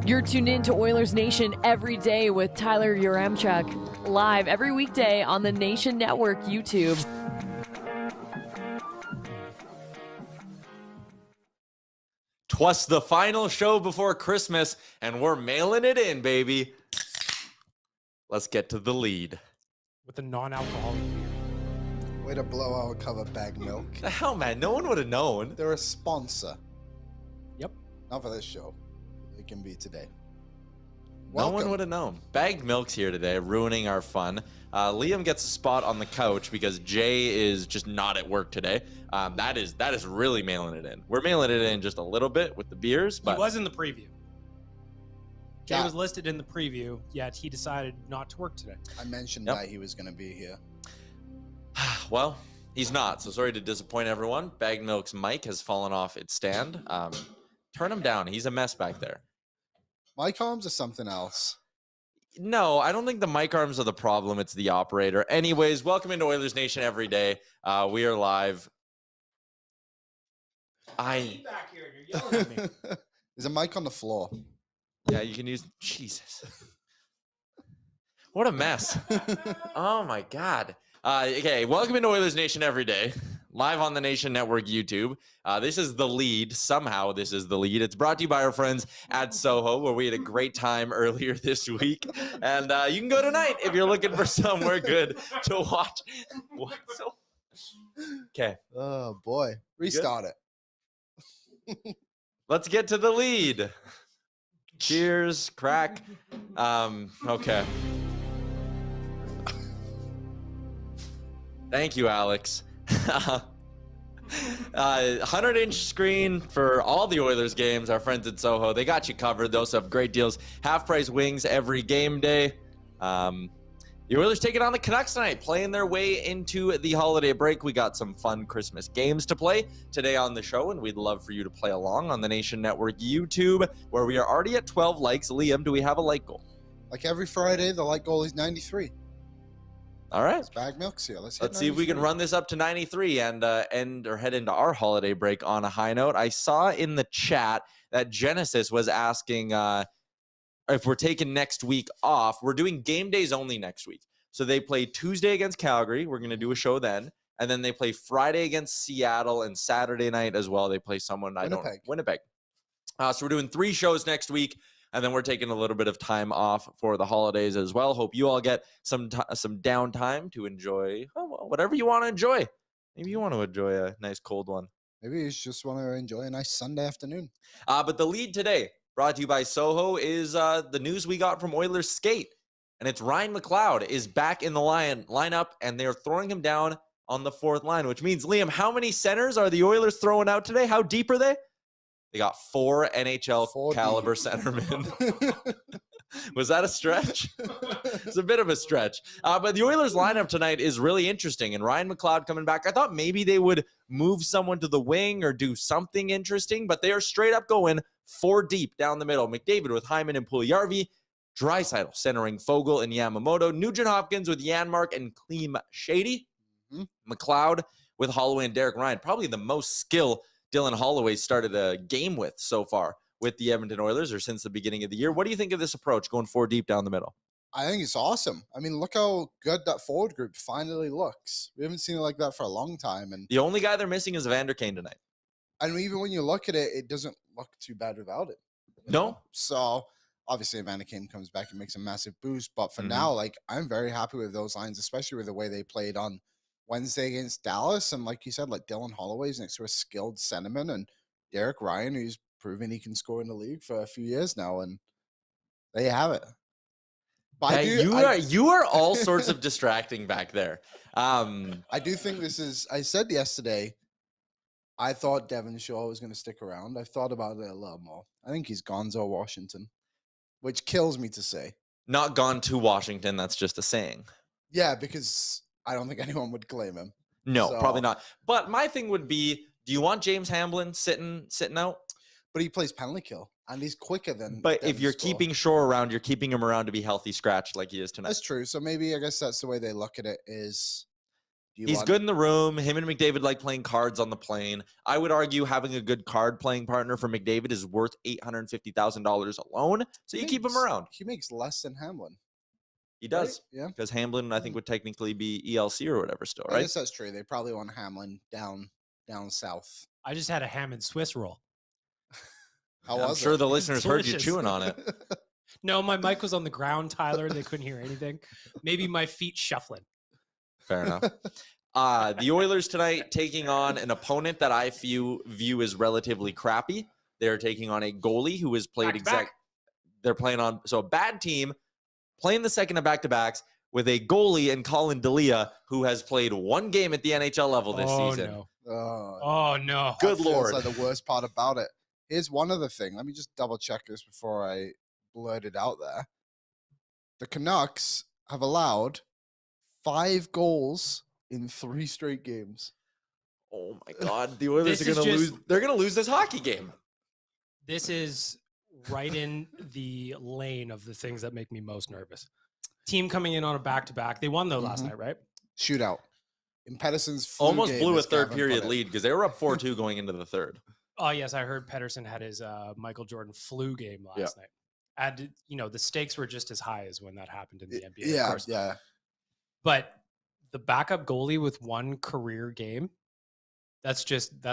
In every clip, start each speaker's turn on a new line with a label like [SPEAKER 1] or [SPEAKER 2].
[SPEAKER 1] You're tuned in to Oilers Nation every day with Tyler Yaremchuk, live every weekday on the Nation Network YouTube.
[SPEAKER 2] Twas the final show before Christmas, and we're mailing it in, baby. Let's get to the lead.
[SPEAKER 3] With a non-alcoholic beer.
[SPEAKER 4] Way to blow our cover bag milk.
[SPEAKER 2] The hell, man? No one would have known.
[SPEAKER 4] They're a sponsor.
[SPEAKER 3] Yep.
[SPEAKER 4] Not for this show. It can be today.
[SPEAKER 2] No one would have known. Bagged Milk's here today, ruining our fun. Liam gets a spot on the couch because Jay is just not at work today. That is really mailing it in. We're mailing it in just a little bit with the beers, but
[SPEAKER 3] He was in the preview. Jay
[SPEAKER 4] Yeah.
[SPEAKER 3] was listed in the preview, yet he decided not to work today.
[SPEAKER 4] I mentioned
[SPEAKER 2] Yep.
[SPEAKER 4] that he was going to be here.
[SPEAKER 2] well, he's not. So sorry to disappoint everyone. Bagged Milk's mic has fallen off its stand. Turn him down. He's a mess back there.
[SPEAKER 4] Mic arms or something else?
[SPEAKER 2] No, I don't think the mic arms are the problem. It's the operator. Anyways, welcome into Oilers Nation every day. We are live.
[SPEAKER 3] Back here, you're yelling at me.
[SPEAKER 4] There's a mic on the floor.
[SPEAKER 2] Yeah, you can use. Jesus. What a mess. Oh, my God. Okay, welcome into Oilers Nation every day. Live on the Nation Network YouTube. This is the lead. Somehow this is the lead. It's brought to you by our friends at SOHO, where we had a great time earlier this week. And you can go tonight if you're looking for somewhere good to watch. Okay.
[SPEAKER 4] Oh, boy. Restart it.
[SPEAKER 2] Let's get to the lead. Cheers, crack. Okay. Thank you, Alex. 100-inch screen for all the Oilers games. Our friends at SOHO, they got you covered. They also have great deals. Half-price wings every game day. The Oilers taking on the Canucks tonight, playing their way into the holiday break. We got some fun Christmas games to play today on the show, and we'd love for you to play along on the Nation Network YouTube, where we are already at 12 likes. Liam, do we have a like goal?
[SPEAKER 4] Like every Friday, the light goal is 93.
[SPEAKER 2] All right.
[SPEAKER 4] It's bag milk's here. Let's
[SPEAKER 2] see if we can run this up to 93 and head into our holiday break on a high note. I saw in the chat that Genesis was asking if we're taking next week off. We're doing game days only next week. So they play Tuesday against Calgary. We're going to do a show then. And then they play Friday against Seattle, and Saturday night as well. They play someone Winnipeg. So we're doing 3 shows next week. And then we're taking a little bit of time off for the holidays as well. Hope you all get some downtime to enjoy whatever you want to enjoy. Maybe you want to enjoy a nice cold one.
[SPEAKER 4] Maybe you just want to enjoy a nice Sunday afternoon.
[SPEAKER 2] But the lead today, brought to you by SOHO, is the news we got from Oilers Skate. And it's Ryan McLeod is back in the lineup, and they're throwing him down on the 4th line, which means, Liam, how many centers are the Oilers throwing out today? How deep are they? They got 4 NHL caliber centermen. Was that a stretch? It's a bit of a stretch. But the Oilers lineup tonight is really interesting. And Ryan McLeod coming back, I thought maybe they would move someone to the wing or do something interesting, but they are straight up going 4 deep down the middle. McDavid with Hyman and Puljujarvi. Draisaitl centering Fogle and Yamamoto. Nugent-Hopkins with Janmark and Clem Shady. McLeod with Holloway and Derek Ryan. Probably the most skill Dylan Holloway started a game with so far with the Edmonton Oilers, or since the beginning of the year. What do you think of this approach, going 4 deep down the middle?
[SPEAKER 4] I think it's awesome. I mean, look how good that forward group finally looks. We haven't seen it like that for a long time. And
[SPEAKER 2] the only guy they're missing is Evander Kane tonight.
[SPEAKER 4] And even when you look at it, it doesn't look too bad without it.
[SPEAKER 2] No.
[SPEAKER 4] So obviously Evander Kane comes back and makes a massive boost. But for now, like, I'm very happy with those lines, especially with the way they played on Wednesday against Dallas. And like you said, like Dylan Holloway's next to a skilled centerman, and Derek Ryan, who's proven he can score in the league for a few years now. And there you have it. But
[SPEAKER 2] you are all sorts of distracting back there.
[SPEAKER 4] I do think this is, I said yesterday, I thought Devon Shaw was going to stick around. I've thought about it a lot more. I think he's Gonzo Washington, which kills me to say.
[SPEAKER 2] Not gone to Washington. That's just a saying.
[SPEAKER 4] Yeah, because I don't think anyone would claim him.
[SPEAKER 2] No, probably not. But my thing would be, do you want James Hamblin sitting out?
[SPEAKER 4] But he plays penalty kill, and he's quicker than.
[SPEAKER 2] But if you're keeping Shaw around, you're keeping him around to be healthy scratched like he is tonight.
[SPEAKER 4] That's true. So maybe I guess that's the way they look at it is
[SPEAKER 2] He's good in the room. Him and McDavid like playing cards on the plane. I would argue having a good card playing partner for McDavid is worth $850,000 alone. So you keep him around.
[SPEAKER 4] He makes less than Hamlin.
[SPEAKER 2] He does.
[SPEAKER 4] Right? Yeah.
[SPEAKER 2] Because Hamlin, I think, would technically be ELC or whatever still, right?
[SPEAKER 4] I guess that's true. They probably want Hamlin down south.
[SPEAKER 3] I just had a ham and Swiss roll.
[SPEAKER 2] I'm sure the listeners heard you chewing on it.
[SPEAKER 3] No, my mic was on the ground, Tyler. They couldn't hear anything. Maybe my feet shuffling.
[SPEAKER 2] Fair enough. The Oilers tonight taking on an opponent that I view as relatively crappy. They're taking on a goalie who has played They're playing on a bad team, playing the second of back-to-backs with a goalie in Colin Delia who has played one game at the NHL level this season.
[SPEAKER 3] No. Oh no!
[SPEAKER 2] Good Lord!
[SPEAKER 4] Like the worst part about it. Here's one other thing. Let me just double check this before I blurt it out there. The Canucks have allowed 5 goals in 3 straight games.
[SPEAKER 2] Oh my God! The Oilers are going to lose. They're going to lose this hockey game.
[SPEAKER 3] This is right in the lane of the things that make me most nervous. Team coming in on a back-to-back. They won though last night, right?
[SPEAKER 4] Shootout. In Pedersen's
[SPEAKER 2] almost blew a third period lead because they were up 4-2 going into the third.
[SPEAKER 3] Oh yes, I heard Pedersen had his Michael Jordan flu game last night. And the stakes were just as high as when that happened in the NBA.
[SPEAKER 4] Yeah,
[SPEAKER 3] of course.
[SPEAKER 4] yeah.
[SPEAKER 3] But the backup goalie with 1 career game, that's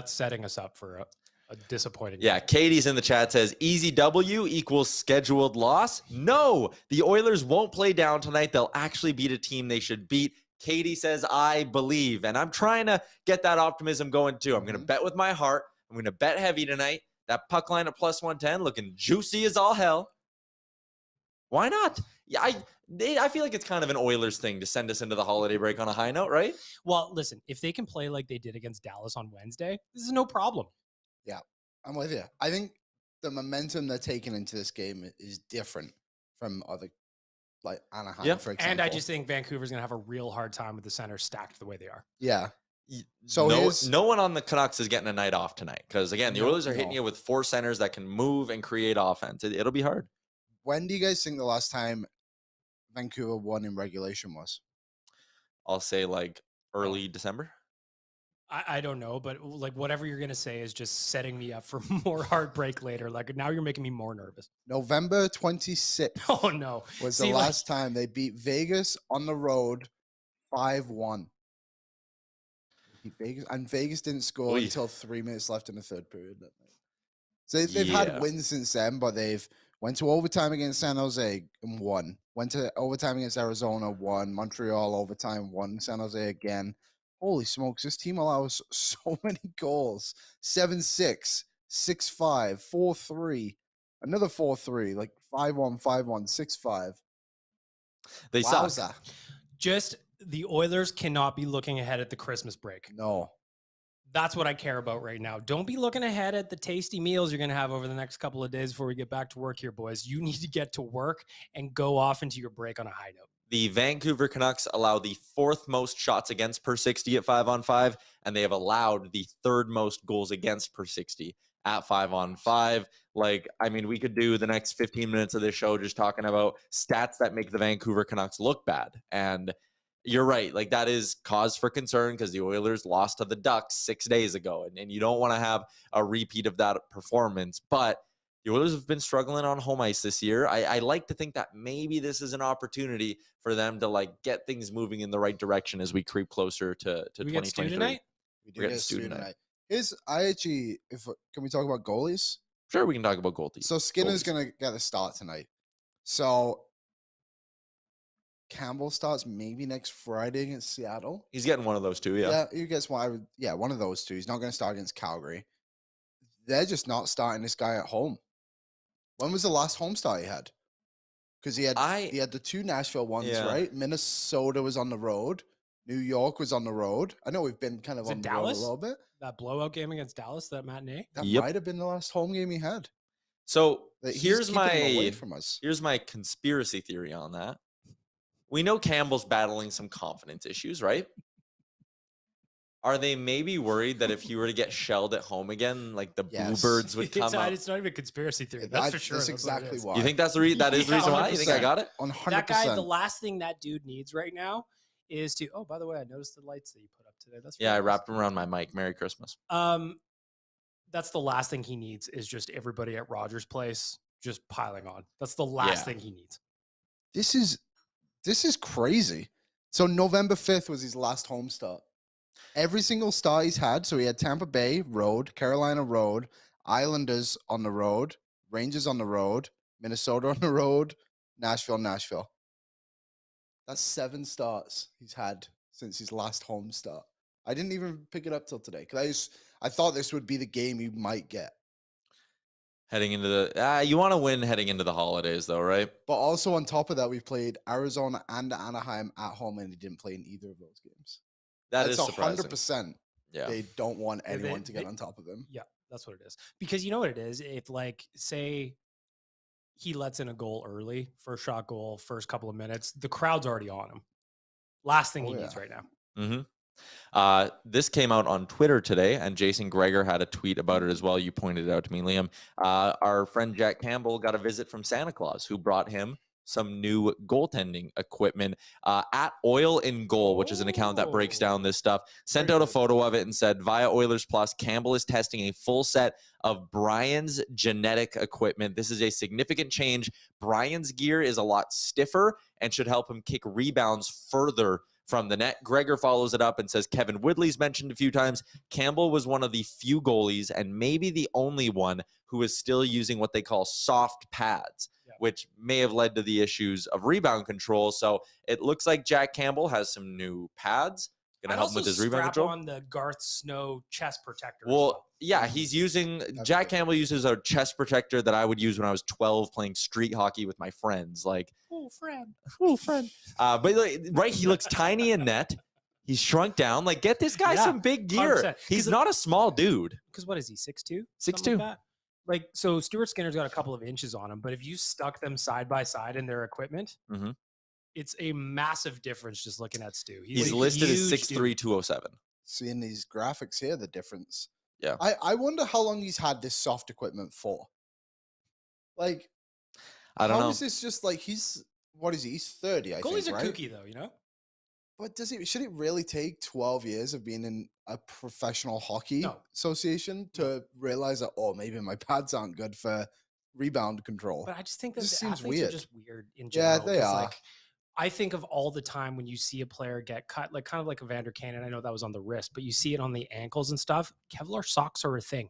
[SPEAKER 3] setting us up for a disappointing game.
[SPEAKER 2] Katie's in the chat says easy W equals scheduled loss. No, the Oilers won't play down tonight. They'll actually beat a team they should beat. Katie says, I believe. And I'm trying to get that optimism going too. I'm going to bet with my heart. I'm going to bet heavy tonight. That puck line at plus 110 looking juicy as all hell. Why not? Yeah, I feel like it's kind of an Oilers thing to send us into the holiday break on a high note, right?
[SPEAKER 3] Well, listen, if they can play like they did against Dallas on Wednesday, this is no problem.
[SPEAKER 4] Yeah, I'm with you. I think the momentum they're taking into this game is different from other, like Anaheim, for example.
[SPEAKER 3] And I just think Vancouver's going to have a real hard time with the center stacked the way they are.
[SPEAKER 4] Yeah.
[SPEAKER 2] So no one on the Canucks is getting a night off tonight because, again, the Oilers are hitting you with 4 centers that can move and create offense. It'll be hard.
[SPEAKER 4] When do you guys think the last time Vancouver won in regulation was?
[SPEAKER 2] I'll say like early December.
[SPEAKER 3] I don't know, but like whatever you're going to say is just setting me up for more heartbreak later. Like now you're making me more nervous.
[SPEAKER 4] November 26th.
[SPEAKER 3] Oh, no.
[SPEAKER 4] Was the last time they beat Vegas on the road 5-1. Vegas, and Vegas didn't score until 3 minutes left in the third period that night. So they've had wins since then, but they've went to overtime against San Jose and won. Went to overtime against Arizona, won. Montreal overtime, won. San Jose again. Holy smokes, this team allows so many goals. 7-6, 6-5, 4-3, another 4-3, like 5-1, 5-1, 6-5.
[SPEAKER 2] They suck.
[SPEAKER 3] Just the Oilers cannot be looking ahead at the Christmas break.
[SPEAKER 4] No.
[SPEAKER 3] That's what I care about right now. Don't be looking ahead at the tasty meals you're going to have over the next couple of days before we get back to work here, boys. You need to get to work and go off into your break on a high note.
[SPEAKER 2] The Vancouver Canucks allow the 4th most shots against per 60 at 5-on-5, and they have allowed the 3rd most goals against per 60 at 5-on-5. Like, I mean, we could do the next 15 minutes of this show just talking about stats that make the Vancouver Canucks look bad. And you're right. Like, that is cause for concern because the Oilers lost to the Ducks 6 days ago, and you don't want to have a repeat of that performance. But the Oilers have been struggling on home ice this year. I like to think that maybe this is an opportunity for them to like get things moving in the right direction as we creep closer to 2023.
[SPEAKER 3] Tonight?
[SPEAKER 4] We do get Stu tonight. Can we talk about goalies?
[SPEAKER 2] Sure, we can talk about goalies.
[SPEAKER 4] So Skinner's going to get a start tonight. So Campbell starts maybe next Friday against Seattle.
[SPEAKER 2] He's getting one of those two, yeah.
[SPEAKER 4] Yeah, he gets one. One of those two. He's not going to start against Calgary. They're just not starting this guy at home. When was the last home start he had? Because he had the 2 Nashville ones, right? Minnesota was on the road. New York was on the road. I know we've been kind of on the road a little bit.
[SPEAKER 3] That blowout game against Dallas, that matinee?
[SPEAKER 4] That might have been the last home game he had.
[SPEAKER 2] So
[SPEAKER 4] here's
[SPEAKER 2] my conspiracy theory on that. We know Campbell's battling some confidence issues, right? Are they maybe worried that if he were to get shelled at home again, like the Bluebirds would come up?
[SPEAKER 3] It's not even a conspiracy theory. That's for sure.
[SPEAKER 4] That's exactly why.
[SPEAKER 2] You think that is the reason why? You think I got it?
[SPEAKER 4] 100%.
[SPEAKER 3] That guy, the last thing that dude needs right now is to. Oh, by the way, I noticed the lights that you put up today. That's
[SPEAKER 2] Yeah, I
[SPEAKER 3] really nice.
[SPEAKER 2] wrapped them around my mic. Merry Christmas.
[SPEAKER 3] That's the last thing he needs is just everybody at Rogers Place just piling on. That's the last thing he needs.
[SPEAKER 4] This is crazy. So November 5th was his last home start. Every single start he's had. So he had Tampa Bay road, Carolina road, Islanders on the road, Rangers on the road, Minnesota on the road, Nashville. That's 7 starts he's had since his last home start. I didn't even pick it up till today because I thought this would be the game you might get.
[SPEAKER 2] Heading into the you want to win heading into the holidays though, right?
[SPEAKER 4] But also on top of that, we've played Arizona and Anaheim at home, and he didn't play in either of those games.
[SPEAKER 2] That's
[SPEAKER 4] That's
[SPEAKER 2] surprising.
[SPEAKER 4] 100%.
[SPEAKER 2] Yeah.
[SPEAKER 4] They don't want anyone to get on top of him.
[SPEAKER 3] Yeah, that's what it is. Because you know what it is? If, like, say he lets in a goal early, first shot goal, first couple of minutes, the crowd's already on him. Last thing he needs right now.
[SPEAKER 2] Mm-hmm. This came out on Twitter today, and Jason Greger had a tweet about it as well. You pointed it out to me, Liam. Our friend Jack Campbell got a visit from Santa Claus, who brought him some new goaltending equipment at Oil in Goal, which is an account that breaks down this stuff. Sent out a photo of it and said, via Oilers Plus, Campbell is testing a full set of Brian's genetic equipment. This is a significant change. Brian's gear is a lot stiffer and should help him kick rebounds further from the net. Greger follows it up and says, Kevin Woodley's mentioned a few times. Campbell was one of the few goalies and maybe the only one who is still using what they call soft pads, which may have led to the issues of rebound control. So it looks like Jack Campbell has some new pads. Going to help him with his rebound control.
[SPEAKER 3] On the Garth Snow chest protector.
[SPEAKER 2] Well, yeah, he's using, Jack Campbell uses a chest protector that I would use when I was 12 playing street hockey with my friends. Like,
[SPEAKER 3] oh, friend.
[SPEAKER 2] But right, he looks tiny in net. He's shrunk down. Like, get this guy some big gear. 100%. He's not a small dude.
[SPEAKER 3] Because what is he, 6'2"?
[SPEAKER 2] 6'2".
[SPEAKER 3] Like, so Stuart Skinner's got a couple of inches on him, but if you stuck them side by side in their equipment, it's a massive difference just looking at Stu.
[SPEAKER 2] He's listed as 6'3", 207.
[SPEAKER 4] Seeing these graphics here, the difference.
[SPEAKER 2] Yeah.
[SPEAKER 4] I wonder how long he's had this soft equipment for. Like,
[SPEAKER 2] I don't know.
[SPEAKER 4] How is this just like what is he? He's 30, I think,
[SPEAKER 3] Goalies are
[SPEAKER 4] right?
[SPEAKER 3] kooky, though, you know?
[SPEAKER 4] But should it really take 12 years of being in a professional hockey association to realize that, oh, maybe my pads aren't good for rebound control?
[SPEAKER 3] But I just think that
[SPEAKER 4] this
[SPEAKER 3] the
[SPEAKER 4] seems
[SPEAKER 3] athletes
[SPEAKER 4] weird.
[SPEAKER 3] are just weird in general.
[SPEAKER 4] Yeah, they are.
[SPEAKER 3] Like, I think of all the time when you see a player get cut, like kind of like Evander Kane, and I know that was on the wrist, but you see it on the ankles and stuff. Kevlar socks are a thing.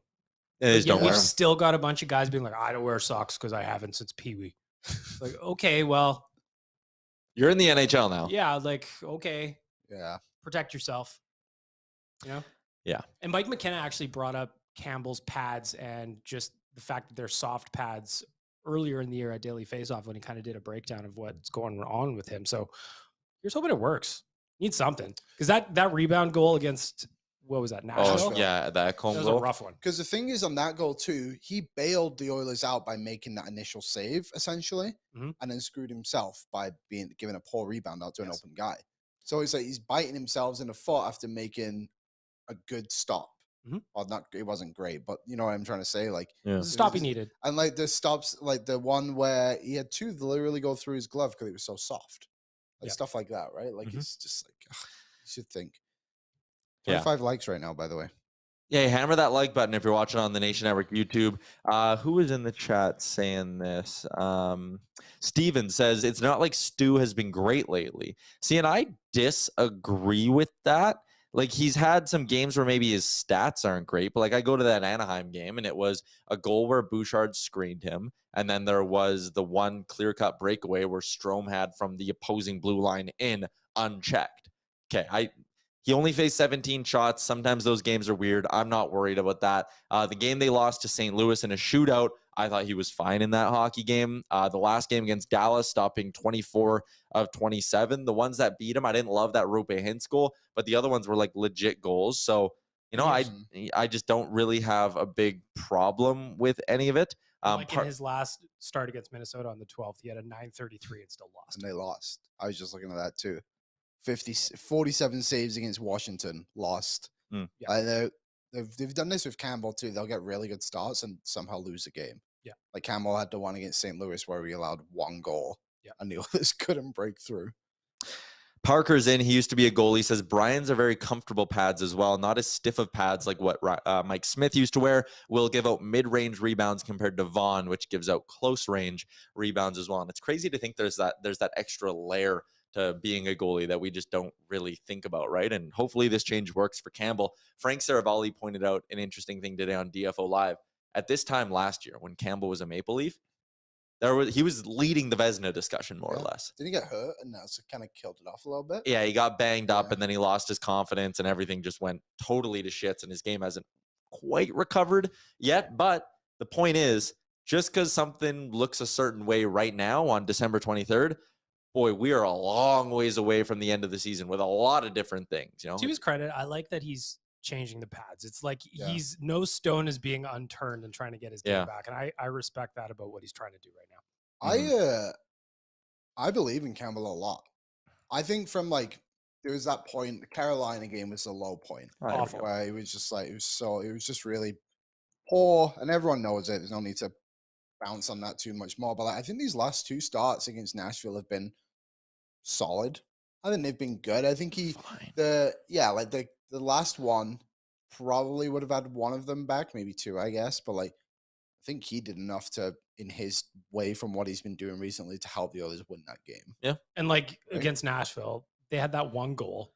[SPEAKER 3] We've still got a bunch of guys being like, I don't wear socks because I haven't since Pee Wee. Like, okay, well,
[SPEAKER 2] you're in the NHL now.
[SPEAKER 3] Yeah, like, okay.
[SPEAKER 4] Yeah.
[SPEAKER 3] Protect yourself. You know?
[SPEAKER 2] Yeah.
[SPEAKER 3] And Mike McKenna actually brought up Campbell's pads and just the fact that they're soft pads earlier in the year at Daily Faceoff when he kind of did a breakdown of what's going on with him. So here's hoping it works. Need something. Because that rebound goal against, what was that, Nashville?
[SPEAKER 2] Oh, yeah, that
[SPEAKER 3] was
[SPEAKER 2] goal.
[SPEAKER 3] a rough one.
[SPEAKER 4] Because the thing is, on that goal too, he bailed the Oilers out by making that initial save, essentially, and then screwed himself by giving a poor rebound out to an open guy. So it's like he's biting himself in the foot after making a good stop. Well, it wasn't great, but you know what I'm trying to say? Like,
[SPEAKER 3] it was a stop he needed.
[SPEAKER 4] And like the stops, like the one where he had two literally go through his glove because it was so soft. Like stuff like that, right? Like, it's just like, you should think. 25 likes right now, by the way.
[SPEAKER 2] Yeah, hammer that like button if you're watching on the Nation Network YouTube. Who is in the chat saying this? Steven says, it's not like Stu has been great lately. See, and I disagree with that. Like, he's had some games where maybe his stats aren't great, but like I go to that Anaheim game and it was a goal where Bouchard screened him. And then there was the one clear-cut breakaway where Strome had from the opposing blue line in unchecked. Okay, he only faced 17 shots. Sometimes those games are weird. I'm not worried about that. The game they lost to St. Louis in a shootout, I thought he was fine in that hockey game. The last game against Dallas, stopping 24 of 27. The ones that beat him, I didn't love that Rupe Hintz goal, but the other ones were like legit goals. So, you know, I just don't really have a big problem with any of it.
[SPEAKER 3] Like in his last start against Minnesota on the 12th, he had a 933 and still lost.
[SPEAKER 4] And they lost. I was just looking at that too. 47 saves against Washington, lost. They've done this with Campbell too. They'll get really good starts and somehow lose a game.
[SPEAKER 3] Yeah.
[SPEAKER 4] Like Campbell had the one against St. Louis where we allowed one goal and the others couldn't break through.
[SPEAKER 2] Parker's in. He used to be a goalie. He says Brian's are very comfortable pads as well. Not as stiff of pads like what Mike Smith used to wear. Will give out mid-range rebounds compared to Vaughn, which gives out close-range rebounds as well. And it's crazy to think there's that extra layer to being a goalie that we just don't really think about, right? And hopefully this change works for Campbell. Frank Saravalli pointed out an interesting thing today on DFO Live. At this time last year, when Campbell was a Maple Leaf, he was leading the Vezina discussion more or less.
[SPEAKER 4] Did he get hurt and that's kind of killed it off a little bit?
[SPEAKER 2] Yeah, he got banged up and then he lost his confidence and everything just went totally to shits and his game hasn't quite recovered yet. But the point is, just because something looks a certain way right now on December 23rd, boy, we are a long ways away from the end of the season with a lot of different things. You know,
[SPEAKER 3] to his credit, I like that he's changing the pads. It's like he's no stone is being unturned and trying to get his game back. And I respect that about what he's trying to do right now.
[SPEAKER 4] I believe in Campbell a lot. I think from like there was that point, the Carolina game was the low point.
[SPEAKER 3] Awful.
[SPEAKER 4] Where it was just like it was just really poor, and everyone knows it. There's no need to bounce on that too much more. But like, I think these last two starts against Nashville have been solid. I think they've been good. I think the last one probably would have had one of them back, maybe two, I guess. But like, I think he did enough to, in his way from what he's been doing recently, to help the others win that game.
[SPEAKER 2] Yeah.
[SPEAKER 3] And like against Nashville, they had that one goal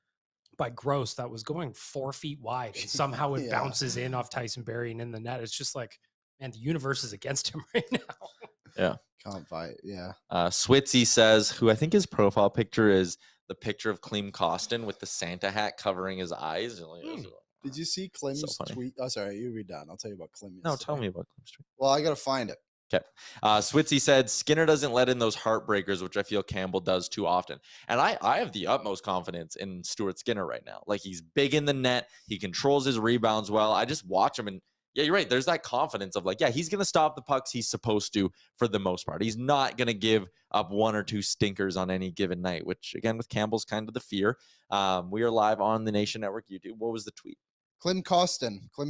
[SPEAKER 3] by Gross that was going 4 feet wide. And somehow it bounces in off Tyson Berry and in the net. It's just like, man, the universe is against him right now.
[SPEAKER 2] Yeah.
[SPEAKER 4] Can't fight. Yeah.
[SPEAKER 2] Switzy says, who I think his profile picture is the picture of Clem Costin with the Santa hat covering his eyes.
[SPEAKER 4] Did you see Clem's tweet? Oh, sorry, you read that. And I'll tell you about Clem.
[SPEAKER 2] No, tell me about Clem's tweet.
[SPEAKER 4] Well, I got to find it.
[SPEAKER 2] Okay. Switzy said, Skinner doesn't let in those heartbreakers, which I feel Campbell does too often. And I have the utmost confidence in Stuart Skinner right now. Like, he's big in the net. He controls his rebounds well. I just watch him and yeah, you're right. There's that confidence of like, yeah, he's going to stop the pucks he's supposed to for the most part. He's not going to give up one or two stinkers on any given night, which again, with Campbell's kind of the fear. We are live on the Nation Network YouTube. What was the tweet?
[SPEAKER 4] Clem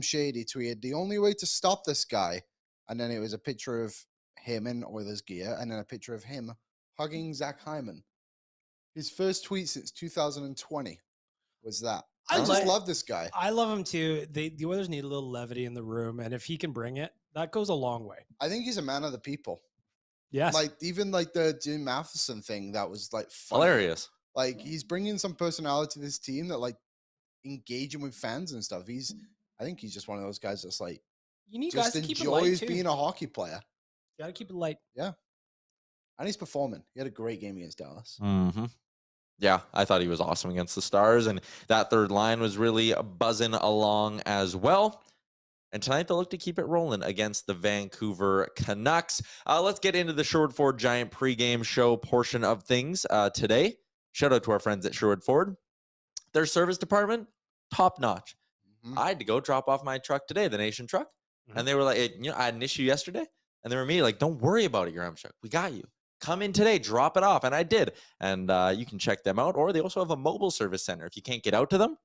[SPEAKER 4] Shady tweeted, the only way to stop this guy. And then it was a picture of him in Oilers gear and then a picture of him hugging Zach Hyman. His first tweet since 2020 was that. I just love this guy.
[SPEAKER 3] I love him too. The Oilers need a little levity in the room, and if he can bring it, that goes a long way.
[SPEAKER 4] I think he's a man of the people.
[SPEAKER 3] Yes.
[SPEAKER 4] Like, even like the Jim Matheson thing, that was like funny.
[SPEAKER 2] Hilarious.
[SPEAKER 4] Like, he's bringing some personality to this team that like engaging with fans and stuff. I think he's just one of those guys that's like,
[SPEAKER 3] you need
[SPEAKER 4] just
[SPEAKER 3] guys to keep it light too.
[SPEAKER 4] Being a hockey player.
[SPEAKER 3] You got to keep it light.
[SPEAKER 4] Yeah. And he's performing. He had a great game against Dallas.
[SPEAKER 2] Mm-hmm. Yeah, I thought he was awesome against the Stars, and that third line was really buzzing along as well. And tonight they'll look to keep it rolling against the Vancouver Canucks. Let's get into the Sherwood Ford Giant pregame show portion of things today. Shout out to our friends at Sherwood Ford. Their service department, top notch. Mm-hmm. I had to go drop off my truck today, the Nation truck, and they were like, hey, I had an issue yesterday, and they were immediately like, don't worry about it, Yaremchuk. We got you. Come in today, drop it off. And I did. And you can check them out. Or they also have a mobile service center. If you can't get out to them,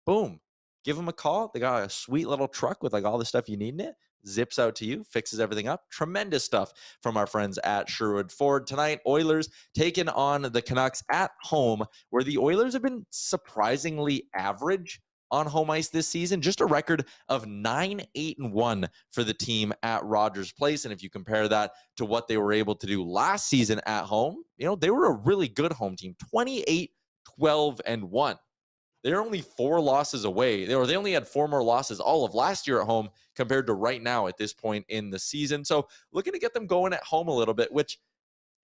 [SPEAKER 2] boom, give them a call. They got a sweet little truck with like all the stuff you need in it. Zips out to you, fixes everything up. Tremendous stuff from our friends at Sherwood Ford. Tonight, Oilers taking on the Canucks at home, where the Oilers have been surprisingly average on home ice this season. Just a record of 9-8-1 for the team at Rogers Place. And if you compare that to what they were able to do last season at home, you know, they were a really good home team, 28-12-1. They're only 4 losses away. They only had 4 more losses all of last year at home compared to right now at this point in the season. So looking to get them going at home a little bit, which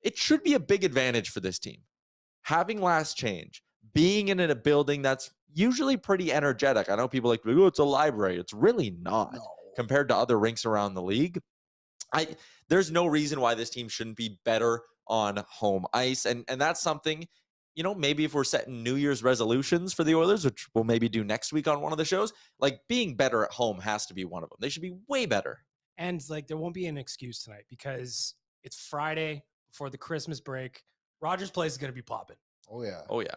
[SPEAKER 2] it should be a big advantage for this team. Having last change, being in a building that's usually pretty energetic. I know people like, oh, it's a library. It's really not compared to other rinks around the league. There's no reason why this team shouldn't be better on home ice. And that's something, you know, maybe if we're setting New Year's resolutions for the Oilers, which we'll maybe do next week on one of the shows, like being better at home has to be one of them. They should be way better.
[SPEAKER 3] And like, there won't be an excuse tonight because it's Friday before the Christmas break. Rogers Place is going to be popping.
[SPEAKER 4] Oh, yeah.
[SPEAKER 2] Oh, yeah.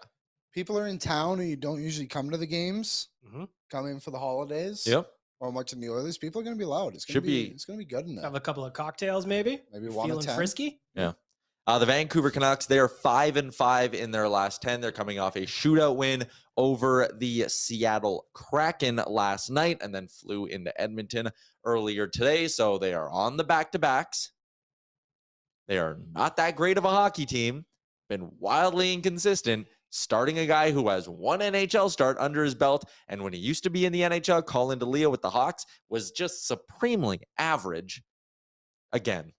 [SPEAKER 4] People are in town who don't usually come to the games, come in for the holidays.
[SPEAKER 2] Yep.
[SPEAKER 4] Or watching the Oilers. People are going to be loud. It's going to be good in there.
[SPEAKER 3] Have a couple of cocktails, maybe.
[SPEAKER 4] Maybe one
[SPEAKER 3] feeling frisky.
[SPEAKER 2] Yeah. The Vancouver Canucks, they are 5-5 in their last 10. They're coming off a shootout win over the Seattle Kraken last night and then flew into Edmonton earlier today. So they are on the back-to-backs. They are not that great of a hockey team. Been wildly inconsistent, starting a guy who has one NHL start under his belt. And when he used to be in the NHL, Colin DeLeo with the Hawks was just supremely average. Again,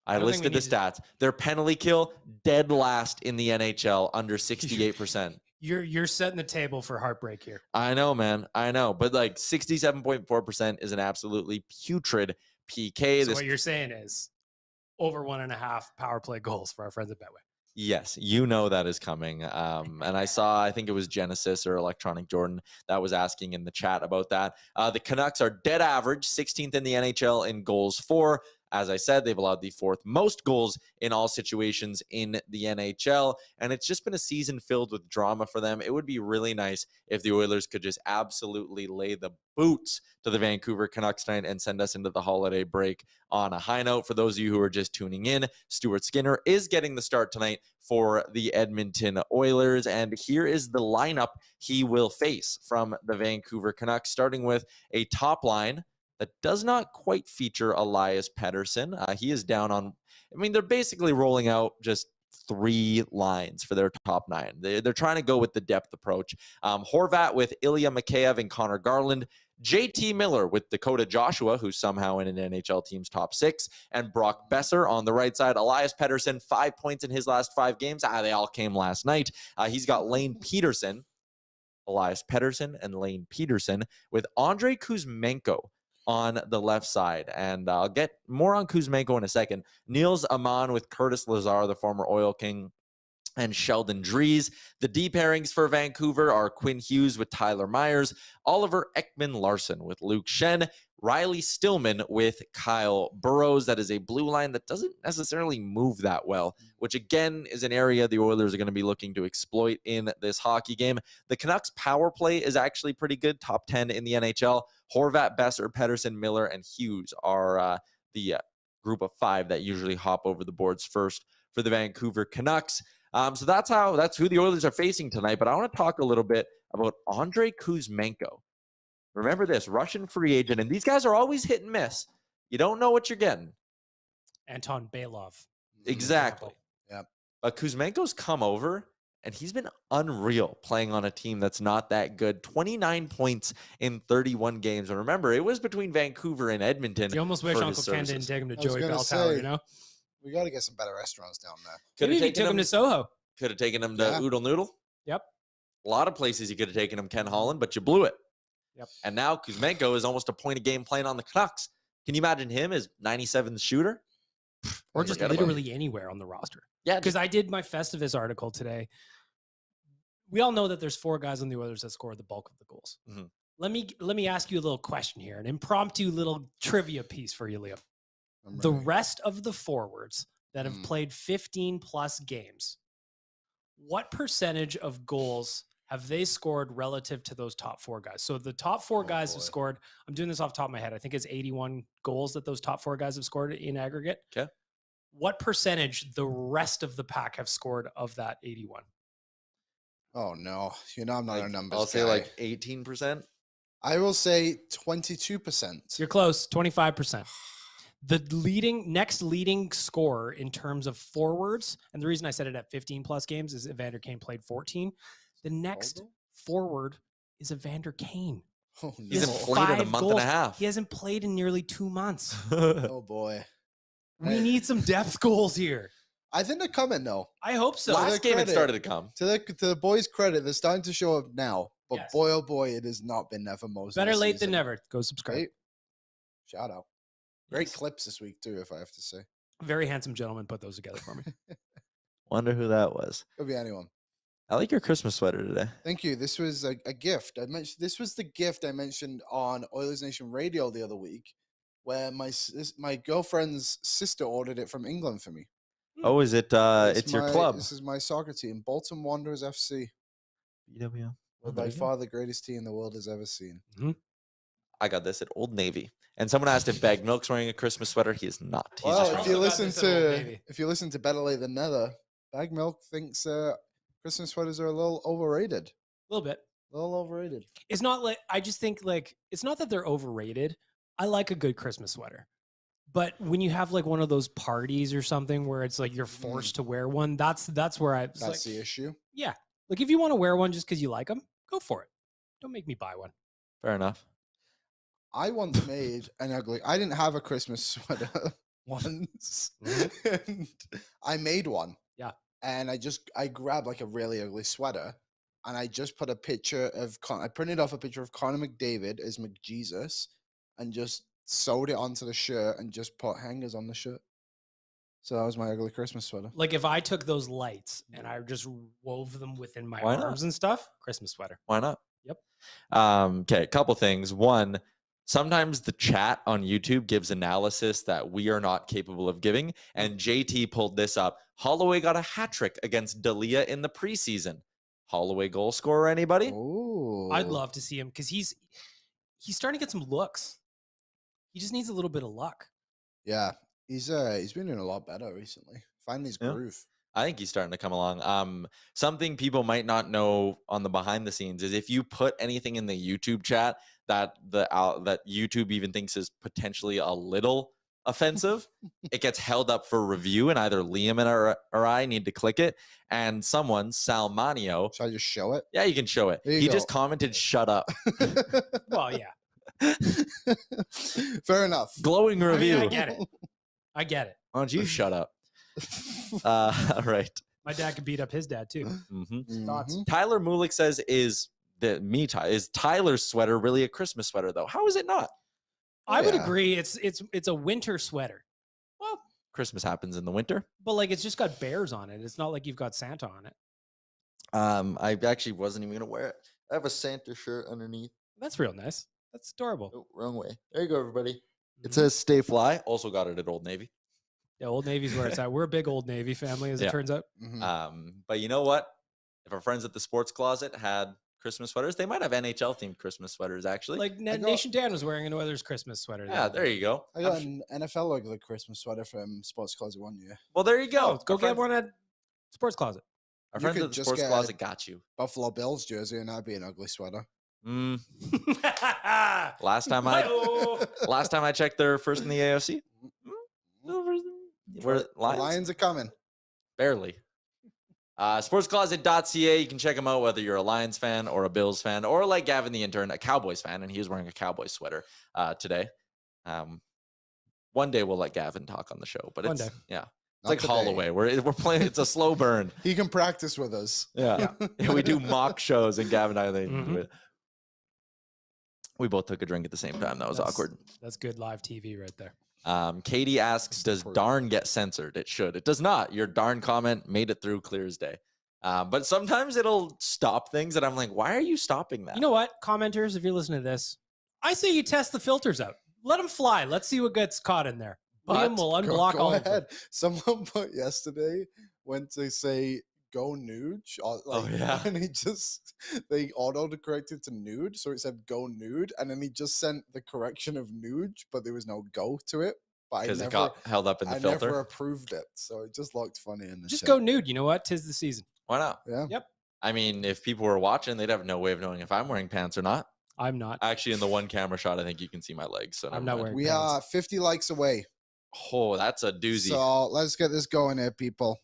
[SPEAKER 2] I listed the stats. Their penalty kill, dead last in the NHL, under 68%.
[SPEAKER 3] You're setting the table for heartbreak here.
[SPEAKER 2] I know, man. I know. But like 67.4% is an absolutely putrid PK.
[SPEAKER 3] So what you're saying is over 1.5 power play goals for our friends at Betway.
[SPEAKER 2] Yes, you know that is coming. And I think it was Genesis or Electronic Jordan that was asking in the chat about that. The Canucks are dead average, 16th in the NHL in goals for. As I said, they've allowed the 4th most goals in all situations in the NHL, and it's just been a season filled with drama for them. It would be really nice if the Oilers could just absolutely lay the boots to the Vancouver Canucks tonight and send us into the holiday break on a high note. For those of you who are just tuning in, Stuart Skinner is getting the start tonight for the Edmonton Oilers, and here is the lineup he will face from the Vancouver Canucks, starting with a top line that does not quite feature Elias Pettersson. He is down on, they're basically rolling out just 3 lines for their top 9. They're trying to go with the depth approach. Horvat with Ilya Mikheyev and Connor Garland. JT Miller with Dakota Joshua, who's somehow in an NHL team's top 6. And Brock Besser on the right side. Elias Pettersson, 5 points in his last 5 games. They all came last night. He's got Lane Peterson, Elias Pettersson, and Lane Peterson with Andrei Kuzmenko on the left side. And I'll get more on Kuzmenko in a second. Niels Aman with Curtis Lazar, the former Oil King, and Sheldon Dries. The D pairings for Vancouver are Quinn Hughes with Tyler Myers, Oliver Ekman-Larsson with Luke Shen, Riley Stillman with Kyle Burrows. That is a blue line that doesn't necessarily move that well, which again is an area the Oilers are going to be looking to exploit in this hockey game. The Canucks power play is actually pretty good, top 10 in the NHL. Horvat, Besser, Pettersson, Miller, and Hughes are the group of 5 that usually hop over the boards first for the Vancouver Canucks. So that's who the Oilers are facing tonight. But I want to talk a little bit about Andrei Kuzmenko. Remember this, Russian free agent, and these guys are always hit and miss. You don't know what you're getting.
[SPEAKER 3] Anton Bailov.
[SPEAKER 2] Exactly.
[SPEAKER 4] Yeah.
[SPEAKER 2] But Kuzmenko's come over, and he's been unreal playing on a team that's not that good. 29 points in 31 games. And remember, it was between Vancouver and Edmonton.
[SPEAKER 3] You almost wish Uncle Ken didn't take him to Joey Bell Tower, you know?
[SPEAKER 4] We got to get some better restaurants down there.
[SPEAKER 3] Maybe he took him to Soho.
[SPEAKER 2] Could have taken him to Oodle Noodle.
[SPEAKER 3] Yep.
[SPEAKER 2] A lot of places you could have taken him, Ken Holland, but you blew it.
[SPEAKER 3] Yep.
[SPEAKER 2] And now Kuzmenko is almost a point a game playing on the Canucks. Can you imagine him as 97th shooter?
[SPEAKER 3] Or just literally anywhere on the roster.
[SPEAKER 2] Yeah.
[SPEAKER 3] Because I did my Festivus article today. We all know that there's 4 guys on the Oilers that score the bulk of the goals.
[SPEAKER 2] Mm-hmm.
[SPEAKER 3] Let me ask you a little question here, an impromptu little trivia piece for you, Liam. The rest of the forwards that have played 15 plus games, what percentage of goals have they scored relative to those top 4 guys? So the top 4 guys have scored, I'm doing this off the top of my head, I think it's 81 goals that those top 4 guys have scored in aggregate.
[SPEAKER 2] Okay.
[SPEAKER 3] What percentage the rest of the pack have scored of that 81?
[SPEAKER 4] Oh, no. I'm not a numbers
[SPEAKER 2] I'll
[SPEAKER 4] guy.
[SPEAKER 2] say like 18%.
[SPEAKER 4] I will say 22%.
[SPEAKER 3] You're close, 25%. The next leading scorer in terms of forwards, and the reason I said it at 15 plus games is Evander Kane played 14. The next forward is Evander Kane.
[SPEAKER 4] Oh, no.
[SPEAKER 2] He's played in a month and a half.
[SPEAKER 3] He hasn't played in nearly 2 months.
[SPEAKER 4] Oh, boy.
[SPEAKER 3] We need some depth goals here.
[SPEAKER 4] I think they're coming, though.
[SPEAKER 3] I hope so.
[SPEAKER 2] Last game it started to come.
[SPEAKER 4] To the boys' credit, they're starting to show up now. But
[SPEAKER 3] Yes.
[SPEAKER 4] boy, oh boy, it has not been there for most
[SPEAKER 3] Better
[SPEAKER 4] of the
[SPEAKER 3] late
[SPEAKER 4] season.
[SPEAKER 3] than never. Go subscribe.
[SPEAKER 4] Right? Shout out. Great
[SPEAKER 3] Yes.
[SPEAKER 4] clips this week, too, if I have to say.
[SPEAKER 3] Very handsome gentleman put those together for me.
[SPEAKER 2] Wonder who that was.
[SPEAKER 4] Could be anyone.
[SPEAKER 2] I like your Christmas sweater today.
[SPEAKER 4] Thank you. This was a gift. This was the gift I mentioned on Oilers Nation Radio the other week, where my girlfriend's sister ordered it from England for me.
[SPEAKER 2] Oh, is it? It's your club.
[SPEAKER 4] This is my soccer team, Bolton Wanderers FC.
[SPEAKER 2] BWO.
[SPEAKER 4] By far the greatest team the world has ever seen.
[SPEAKER 2] I got this at Old Navy. And someone asked if Bag Milk's wearing a Christmas sweater. He is not. He's
[SPEAKER 4] Well,
[SPEAKER 2] just
[SPEAKER 4] if
[SPEAKER 2] wearing
[SPEAKER 4] you
[SPEAKER 3] Also got
[SPEAKER 4] listen
[SPEAKER 3] this at Old
[SPEAKER 4] to
[SPEAKER 3] Navy.
[SPEAKER 4] Better Late Than Never, Bag Milk thinks Christmas sweaters are a little overrated.
[SPEAKER 3] A little bit.
[SPEAKER 4] A little overrated.
[SPEAKER 3] It's not like, I just think like, it's not that they're overrated. I like a good Christmas sweater. But when you have like one of those parties or something where it's like you're forced to wear one, that's where
[SPEAKER 4] That's
[SPEAKER 3] like,
[SPEAKER 4] the issue.
[SPEAKER 3] yeah. Like if you want to wear one just because you like them, go for it. Don't make me buy one.
[SPEAKER 2] Fair enough.
[SPEAKER 4] I once made an ugly. I didn't have a Christmas sweater once, and I made one.
[SPEAKER 3] Yeah.
[SPEAKER 4] And I grabbed like a really ugly sweater, and I just put a picture of. I printed off a picture of Connor McDavid as McJesus, and just sewed it onto the shirt, and just put hangers on the shirt. So that was my ugly Christmas sweater.
[SPEAKER 3] Like if I took those lights and I just wove them within my
[SPEAKER 2] Why not?
[SPEAKER 3] arms and stuff, Christmas sweater.
[SPEAKER 2] Why not?
[SPEAKER 3] Yep.
[SPEAKER 2] Okay, a couple things. One, sometimes the chat on YouTube gives analysis that we are not capable of giving. And JT pulled this up. Holloway got a hat trick against Dalia in the preseason. Holloway goal scorer, anybody?
[SPEAKER 4] Oh,
[SPEAKER 3] I'd love to see him because he's starting to get some looks. He just needs a little bit of luck.
[SPEAKER 4] Yeah, he's been doing a lot better recently. Finding his
[SPEAKER 2] Yeah.
[SPEAKER 4] groove.
[SPEAKER 2] I think he's starting to come along. Something people might not know on the behind the scenes is if you put anything in the YouTube chat that that YouTube even thinks is potentially a little offensive, it gets held up for review, and either Liam or I need to click it. And someone, Salmanio,
[SPEAKER 4] Should I just show it?
[SPEAKER 2] yeah, you can show it.
[SPEAKER 4] There you
[SPEAKER 2] He
[SPEAKER 4] go.
[SPEAKER 2] just commented, "Shut up."
[SPEAKER 3] Well, yeah.
[SPEAKER 4] Fair enough.
[SPEAKER 2] Glowing
[SPEAKER 3] I mean,
[SPEAKER 2] review.
[SPEAKER 3] I get it. I get it.
[SPEAKER 2] Why don't you shut up? All right.
[SPEAKER 3] My dad could beat up his dad too.
[SPEAKER 2] Mhm.
[SPEAKER 3] Thoughts?
[SPEAKER 4] Mhm.
[SPEAKER 2] Tyler Mulick says, "Is Tyler's sweater really a Christmas sweater though? How is it not?
[SPEAKER 3] I would
[SPEAKER 4] Yeah.
[SPEAKER 3] agree. It's a winter sweater.
[SPEAKER 2] Well, Christmas happens in the winter.
[SPEAKER 3] But like it's just got bears on it. It's not like you've got Santa on it.
[SPEAKER 2] I actually wasn't even gonna wear it. I have a Santa shirt underneath.
[SPEAKER 3] That's real nice. That's adorable.
[SPEAKER 2] Oh, wrong way. There you go, everybody. It
[SPEAKER 3] Mhm.
[SPEAKER 2] says "Stay Fly." Also got it at Old Navy.
[SPEAKER 3] Yeah, Old Navy's where it's at. We're a big Old Navy family, as
[SPEAKER 2] Yeah.
[SPEAKER 3] it turns out.
[SPEAKER 4] Mhm.
[SPEAKER 2] But you know what? If our friends at the Sports Closet had Christmas sweaters, they might have NHL themed Christmas sweaters. Actually,
[SPEAKER 3] Like Nation Dan was wearing an Oilers Christmas sweater. the
[SPEAKER 2] yeah,
[SPEAKER 3] other
[SPEAKER 2] there
[SPEAKER 3] day.
[SPEAKER 2] you go.
[SPEAKER 4] I got an NFL ugly Christmas sweater from Sports Closet one year.
[SPEAKER 2] Well, there you go.
[SPEAKER 3] Oh, go get one at Sports Closet.
[SPEAKER 2] Our
[SPEAKER 4] You
[SPEAKER 2] friends
[SPEAKER 4] could
[SPEAKER 2] at the
[SPEAKER 4] just
[SPEAKER 2] Sports
[SPEAKER 4] get-
[SPEAKER 2] Closet got you.
[SPEAKER 4] Buffalo Bills jersey, and that'd be an ugly sweater.
[SPEAKER 2] Mm, last time I checked, they're first in the AFC. We're
[SPEAKER 4] The
[SPEAKER 2] Lions?
[SPEAKER 4] Lions are coming.
[SPEAKER 2] Barely. Sportscloset.ca. You can check them out whether you're a Lions fan or a Bills fan, or like Gavin the intern, a Cowboys fan, and he was wearing a Cowboys sweater today. One day we'll let Gavin talk on the show, but
[SPEAKER 3] One
[SPEAKER 2] it's
[SPEAKER 3] day.
[SPEAKER 2] yeah, it's
[SPEAKER 4] Not
[SPEAKER 2] like
[SPEAKER 4] today.
[SPEAKER 2] Holloway. We're playing. It's a slow burn.
[SPEAKER 4] He can practice with us.
[SPEAKER 2] Yeah, yeah, we do mock shows, and Gavin and I they do it. We both took a drink at the same time. That was awkward.
[SPEAKER 3] That's good live TV right there.
[SPEAKER 2] Katie asks, "Does
[SPEAKER 4] Support.
[SPEAKER 2] darn get censored?" It should. It does not. Your darn comment made it through clear as day. But sometimes it'll stop things, and I'm like, "Why are you stopping that?"
[SPEAKER 3] You know what, commenters, if you're listening to this, I say you test the filters out. Let them fly. Let's see what gets caught in there. Liam
[SPEAKER 2] But-
[SPEAKER 3] will unblock
[SPEAKER 4] Go
[SPEAKER 3] all of them.
[SPEAKER 4] ahead. Someone put yesterday went to say go nude.
[SPEAKER 2] yeah.
[SPEAKER 4] And they auto-corrected to nude. So it said go nude. And then he just sent the correction of nude, but there was no go to it. But
[SPEAKER 2] because it got held up in the
[SPEAKER 4] I
[SPEAKER 2] filter.
[SPEAKER 4] never approved it. So it just looked funny in the
[SPEAKER 3] Just
[SPEAKER 4] chat.
[SPEAKER 3] go nude. You know what? 'Tis the season.
[SPEAKER 2] Why not?
[SPEAKER 4] Yeah.
[SPEAKER 3] Yep.
[SPEAKER 2] I mean, if people were watching, they'd have no way of knowing if I'm wearing pants or not.
[SPEAKER 3] I'm not.
[SPEAKER 2] Actually, in the one camera shot, I think you can see my legs. So
[SPEAKER 3] I'm
[SPEAKER 2] never
[SPEAKER 3] not
[SPEAKER 2] mind.
[SPEAKER 3] wearing
[SPEAKER 4] We
[SPEAKER 3] pants.
[SPEAKER 4] are 50 likes away.
[SPEAKER 2] Oh, that's a doozy.
[SPEAKER 4] So let's get this going here, people.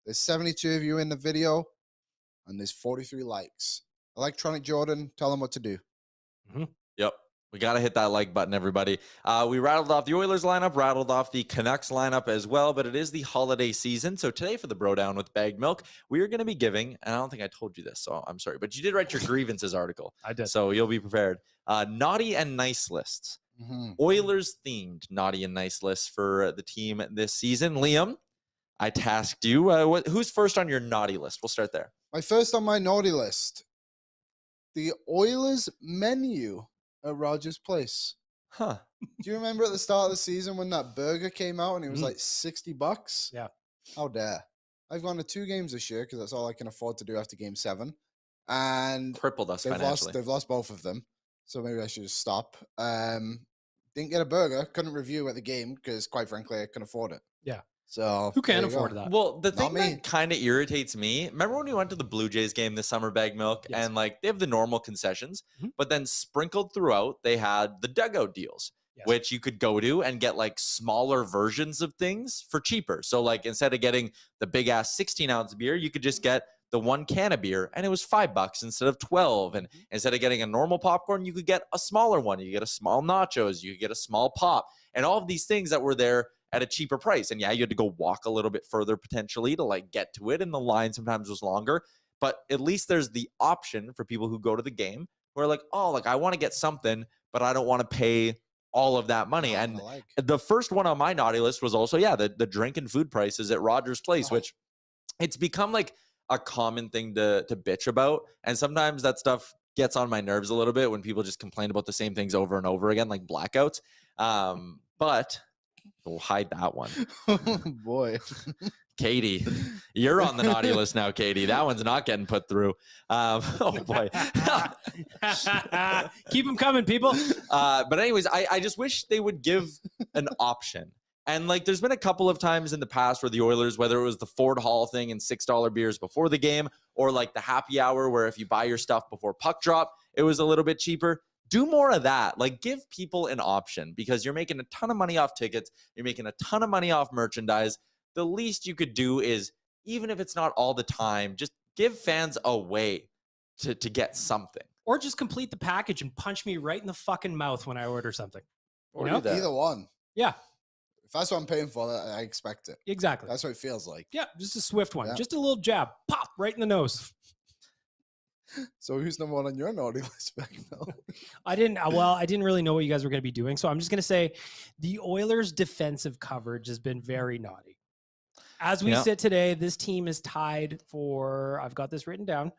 [SPEAKER 4] There's 72 of you in the video, and there's 43 likes. Electronic Jordan, tell them what to do.
[SPEAKER 2] Yep. We got to hit that like button, everybody. We rattled off the Oilers lineup, rattled off the Canucks lineup as well, but it is the holiday season. So today for the Bro Down with Bagged Milk, we are going to be giving, and I don't think I told you this, so I'm sorry, but you did write your grievances article.
[SPEAKER 3] I did.
[SPEAKER 2] So you'll be prepared. Naughty and nice lists.
[SPEAKER 4] Mhm.
[SPEAKER 2] Oilers themed naughty and nice lists for the team this season. Liam, I tasked you. Who's first on your naughty list? We'll start there.
[SPEAKER 4] My first on my naughty list, the Oilers menu at Rogers Place.
[SPEAKER 2] Huh.
[SPEAKER 4] Do you remember at the start of the season when that burger came out and it was like $60?
[SPEAKER 3] Yeah.
[SPEAKER 4] How dare. I've gone to 2 games this year because that's all I can afford to do after game 7. And
[SPEAKER 2] Crippled us
[SPEAKER 4] they've
[SPEAKER 2] financially.
[SPEAKER 4] lost both of them. So maybe I should just stop. Didn't get a burger. Couldn't review at the game because, quite frankly, I couldn't afford it.
[SPEAKER 3] Yeah.
[SPEAKER 4] So
[SPEAKER 3] Who can
[SPEAKER 4] there you
[SPEAKER 3] afford
[SPEAKER 4] go.
[SPEAKER 3] that?
[SPEAKER 2] Well, the
[SPEAKER 4] Not
[SPEAKER 2] thing
[SPEAKER 4] me.
[SPEAKER 2] that kind of irritates me, remember when we went to the Blue Jays game this summer, Bag Milk,
[SPEAKER 3] Yes.
[SPEAKER 2] and like they have the normal concessions,
[SPEAKER 3] Mhm.
[SPEAKER 2] but then sprinkled throughout, they had the dugout deals,
[SPEAKER 3] Yes.
[SPEAKER 2] which you could go to and get like smaller versions of things for cheaper. So like instead of getting the big ass 16-ounce beer, you could just get the one can of beer, and it was $5 instead of 12. And instead of getting a normal popcorn, you could get a smaller one. You get a small nachos, you could get a small pop, and all of these things that were there at a cheaper price. And yeah, you had to go walk a little bit further potentially to like get to it, and the line sometimes was longer. But at least there's the option for people who go to the game who are like, oh, like I want to get something, but I don't want to pay all of that money. And the first one on my naughty list was also, yeah, the drink and food prices at Rogers Place, which it's become like a common thing to bitch about. And sometimes that stuff gets on my nerves a little bit when people just complain about the same things over and over again, like blackouts. But we'll hide that one.
[SPEAKER 4] Oh boy.
[SPEAKER 2] Katie, you're on the naughty list now, Katie. That one's not getting put through. Oh boy.
[SPEAKER 3] Keep them coming, people.
[SPEAKER 2] But anyways, I just wish they would give an option. And like there's been a couple of times in the past where the Oilers, whether it was the Ford Hall thing and $6 beers before the game, or like the happy hour where if you buy your stuff before puck drop, it was a little bit cheaper. Do more of that. Like give people an option, because you're making a ton of money off tickets. You're making a ton of money off merchandise. The least you could do is, even if it's not all the time, just give fans a way to get something.
[SPEAKER 3] Or just complete the package and punch me right in the fucking mouth when I order something.
[SPEAKER 2] Or
[SPEAKER 3] You know?
[SPEAKER 2] do that.
[SPEAKER 4] Either one.
[SPEAKER 3] Yeah,
[SPEAKER 4] If that's what I'm paying for, I expect it.
[SPEAKER 3] exactly.
[SPEAKER 4] That's what it feels like.
[SPEAKER 3] Yeah, just a swift one.
[SPEAKER 4] Yeah.
[SPEAKER 3] Just a little jab. Pop right in the nose.
[SPEAKER 4] So who's number one on your naughty list back now?
[SPEAKER 3] I didn't really know what you guys were going to be doing. So I'm just going to say the Oilers' defensive coverage has been very naughty. As we sit today, this team is tied for, I've got this written down,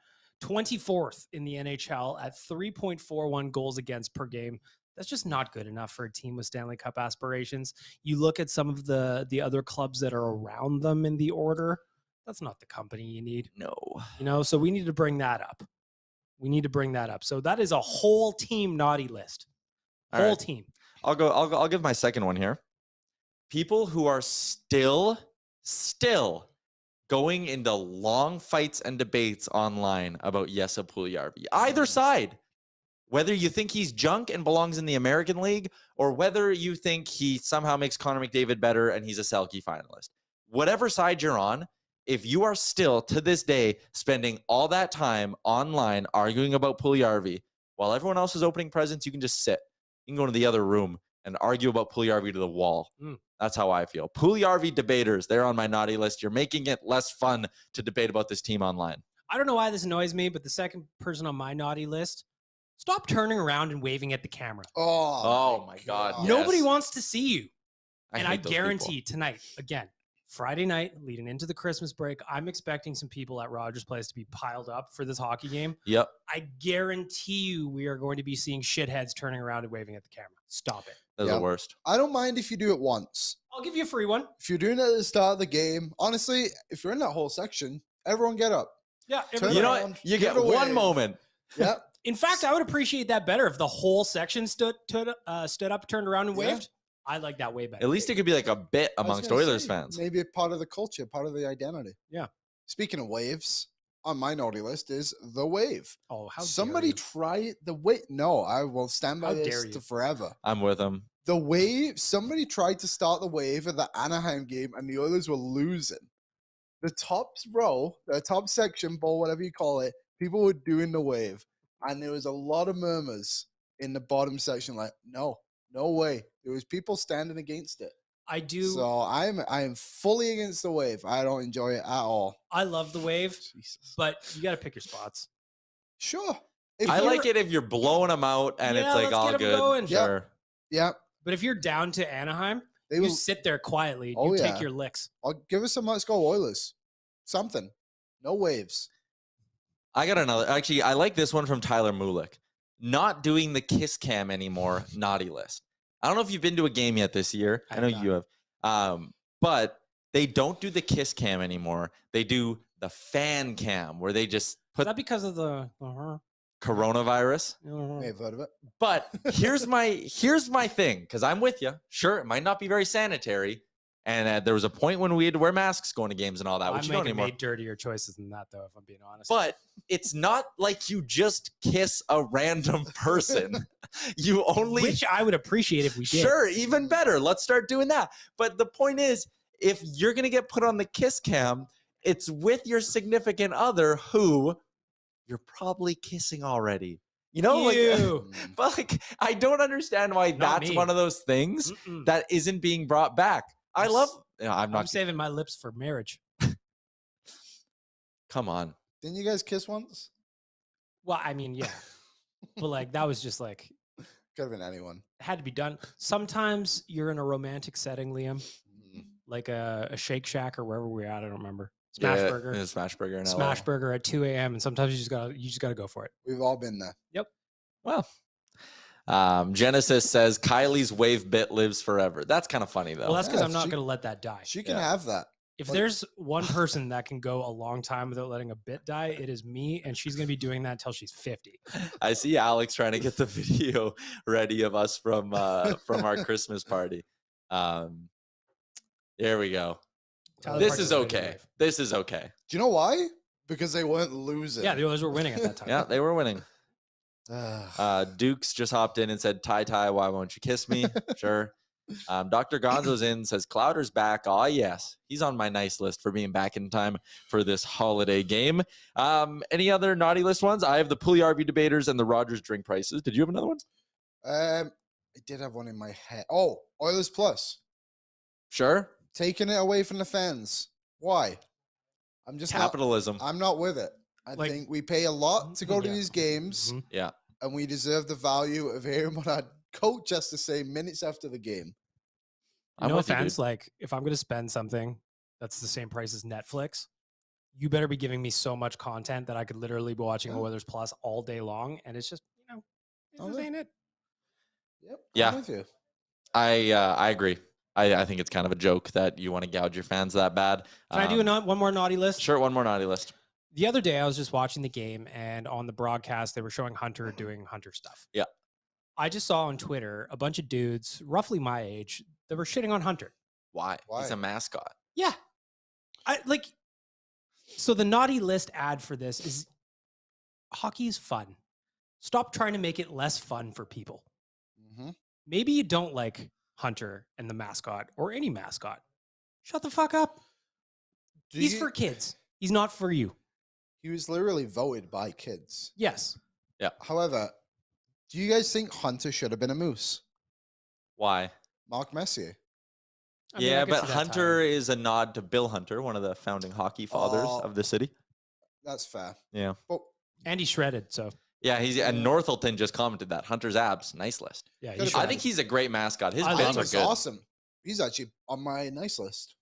[SPEAKER 3] 24th in the NHL at 3.41 goals against per game. That's just not good enough for a team with Stanley Cup aspirations. You look at some of the other clubs that are around them in the order. That's not the company you need.
[SPEAKER 2] No.
[SPEAKER 3] So we need to bring that up. So that is a whole team naughty list. Whole team.
[SPEAKER 2] I'll give my second one here. People who are still going into long fights and debates online about Jesse Puljujärvi. Either side. Whether you think he's junk and belongs in the American League, or whether you think he somehow makes Connor McDavid better and he's a Selke finalist. Whatever side you're on, if you are still, to this day, spending all that time online arguing about Puljujärvi, while everyone else is opening presents, you can just sit. You can go to the other room and argue about Puljujärvi to the wall. That's how I feel. Puljujärvi debaters, they're on my naughty list. You're making it less fun to debate about this team online.
[SPEAKER 3] I don't know why this annoys me, but the second person on my naughty list, stop turning around and waving at the camera.
[SPEAKER 2] Oh my God. Yes.
[SPEAKER 3] Nobody wants to see you. And I
[SPEAKER 2] hate those
[SPEAKER 3] guarantee
[SPEAKER 2] people.
[SPEAKER 3] tonight, again, Friday night leading into the Christmas break, I'm expecting some people at Rogers Place to be piled up for this hockey game.
[SPEAKER 2] Yep.
[SPEAKER 3] I guarantee you we are going to be seeing shitheads turning around and waving at the camera. Stop it.
[SPEAKER 2] That's the worst.
[SPEAKER 4] I don't mind if you do it once.
[SPEAKER 3] I'll give you a free one.
[SPEAKER 4] If you're doing it at the start of the game, honestly, if you're in that whole section, everyone get up.
[SPEAKER 3] Yeah.
[SPEAKER 4] Turn
[SPEAKER 2] You know
[SPEAKER 4] around,
[SPEAKER 2] what? You
[SPEAKER 4] give
[SPEAKER 2] get
[SPEAKER 4] it away.
[SPEAKER 2] one moment.
[SPEAKER 4] Yep.
[SPEAKER 3] In fact, I would appreciate that better if the whole section stood up, turned around and
[SPEAKER 4] Yeah.
[SPEAKER 3] waved. I like that way better.
[SPEAKER 2] At least it could be like a bit
[SPEAKER 4] I was
[SPEAKER 2] amongst
[SPEAKER 4] gonna
[SPEAKER 2] Oilers
[SPEAKER 4] say,
[SPEAKER 2] fans.
[SPEAKER 4] Maybe a part of the culture, part of the identity.
[SPEAKER 3] Yeah.
[SPEAKER 4] Speaking of waves, on my naughty list is the wave.
[SPEAKER 3] Oh, how
[SPEAKER 4] Somebody
[SPEAKER 3] dare
[SPEAKER 4] try the wave. No, I will stand by
[SPEAKER 3] How
[SPEAKER 4] this
[SPEAKER 3] dare you.
[SPEAKER 4] to forever.
[SPEAKER 2] I'm with him.
[SPEAKER 4] The wave, somebody tried to start the wave at the Anaheim game and the Oilers were losing. The top row, the top section, bowl, whatever you call it, people were doing the wave. And there was a lot of murmurs in the bottom section, like, no way. There was people standing against it.
[SPEAKER 3] I do.
[SPEAKER 4] So I am fully against the wave. I don't enjoy it at all.
[SPEAKER 3] I love the wave,
[SPEAKER 4] Jesus.
[SPEAKER 3] but you got to pick your spots.
[SPEAKER 4] Sure.
[SPEAKER 2] I like it if you're blowing them out and
[SPEAKER 3] Yeah,
[SPEAKER 2] it's like
[SPEAKER 3] let's
[SPEAKER 2] all
[SPEAKER 3] get 'em
[SPEAKER 2] good.
[SPEAKER 3] going.
[SPEAKER 2] Sure.
[SPEAKER 4] Yeah.
[SPEAKER 3] But if you're down to Anaheim,
[SPEAKER 4] They
[SPEAKER 3] you
[SPEAKER 4] will
[SPEAKER 3] sit there quietly.
[SPEAKER 4] Oh,
[SPEAKER 3] You
[SPEAKER 4] yeah.
[SPEAKER 3] take your licks.
[SPEAKER 4] I'll give us some Let's Go Oilers. Something. No waves.
[SPEAKER 2] I got another. Actually, I like this one from Tyler Mulick. Not doing the kiss cam anymore. Naughty list. I don't know if you've been to a game yet this year. I know you have. But they don't do the kiss cam anymore. They do the fan cam where they just
[SPEAKER 3] Is
[SPEAKER 2] put.
[SPEAKER 3] that because of the?
[SPEAKER 2] coronavirus.
[SPEAKER 4] May have heard of it.
[SPEAKER 2] But here's my thing, because I'm with you. Sure, it might not be very sanitary. And there was a point when we had to wear masks going to games and all that, which you don't anymore.
[SPEAKER 3] Made dirtier choices than that, though, if I'm being honest.
[SPEAKER 2] But it's not like you just kiss a random person. You only...
[SPEAKER 3] Which I would appreciate if we did.
[SPEAKER 2] Sure, even better. Let's start doing that. But the point is, if you're going to get put on the kiss cam, it's with your significant other who you're probably kissing already. You know, but like, I don't understand why that's one of those things that isn't being brought back. I'm
[SPEAKER 3] saving my lips for marriage.
[SPEAKER 2] Come on.
[SPEAKER 4] Didn't you guys kiss once?
[SPEAKER 3] Well, I mean, yeah. But like, that was just like...
[SPEAKER 4] Could have been anyone.
[SPEAKER 3] Had to be done. Sometimes you're in a romantic setting, Liam. Like a Shake Shack or wherever we're at. I don't remember. Smashburger.
[SPEAKER 2] Smashburger.
[SPEAKER 3] Smashburger at 2 a.m. And sometimes you just gotta go for it.
[SPEAKER 4] We've all been there.
[SPEAKER 3] Yep.
[SPEAKER 2] Well, Genesis says Kylie's wave bit lives forever. That's kind of funny though.
[SPEAKER 3] Well, that's because I'm not gonna let that die.
[SPEAKER 4] She can have that.
[SPEAKER 3] If there's one person that can go a long time without letting a bit die, it is me, and she's gonna be doing that until she's 50.
[SPEAKER 2] I see Alex trying to get the video ready of us from our Christmas party. There we go. This is okay. This is okay.
[SPEAKER 4] Do you know why? Because they weren't losing.
[SPEAKER 3] Yeah, the Oilers were winning at that time.
[SPEAKER 2] Yeah, they were winning. Dukes just hopped in and said, Ty, why won't you kiss me? Sure. Dr. Gonzo's in, says, Clowder's back. Oh, yes. He's on my nice list for being back in time for this holiday game. Any other naughty list ones? I have the Pulley-RV debaters and the Rogers drink prices. Did you have another one?
[SPEAKER 4] I did have one in my head. Oh, Oilers Plus.
[SPEAKER 2] Sure.
[SPEAKER 4] Taking it away from the fans. Why? I'm just
[SPEAKER 2] capitalism.
[SPEAKER 4] I'm not with it. I think we pay a lot to go to these games.
[SPEAKER 2] Yeah.
[SPEAKER 4] And we deserve the value of hearing what our coach has to say minutes after the game.
[SPEAKER 3] No offense, like if I'm going to spend something that's the same price as Netflix, you better be giving me so much content that I could literally be watching Oilers Plus all day long. And it's just, this ain't it.
[SPEAKER 4] Yep.
[SPEAKER 2] Yeah. I agree. I think it's kind of a joke that you want to gouge your fans that bad.
[SPEAKER 3] Can I do one more naughty list?
[SPEAKER 2] Sure, one more naughty list.
[SPEAKER 3] The other day, I was just watching the game, and on the broadcast, they were showing Hunter doing Hunter stuff.
[SPEAKER 2] Yeah.
[SPEAKER 3] I just saw on Twitter a bunch of dudes, roughly my age, that were shitting on Hunter.
[SPEAKER 2] Why? He's a mascot.
[SPEAKER 3] Yeah. So the naughty list ad for this is hockey is fun. Stop trying to make it less fun for people. Maybe you don't like Hunter and the mascot or any mascot. Shut the fuck up. He's for kids. He's not for you.
[SPEAKER 4] He was literally voted by kids.
[SPEAKER 3] Yes.
[SPEAKER 2] Yeah.
[SPEAKER 4] However, do you guys think Hunter should have been a Moose?
[SPEAKER 2] Why?
[SPEAKER 4] Mark Messier.
[SPEAKER 2] Yeah, but Hunter is a nod to Bill Hunter, one of the founding hockey fathers of the city.
[SPEAKER 4] That's fair.
[SPEAKER 2] Yeah.
[SPEAKER 4] But
[SPEAKER 3] and he's shredded, so.
[SPEAKER 2] Yeah, and Northelton just commented that. Hunter's abs, nice list.
[SPEAKER 3] Yeah,
[SPEAKER 2] I think he's a great mascot. His bits are good.
[SPEAKER 4] Awesome. He's actually on my nice list.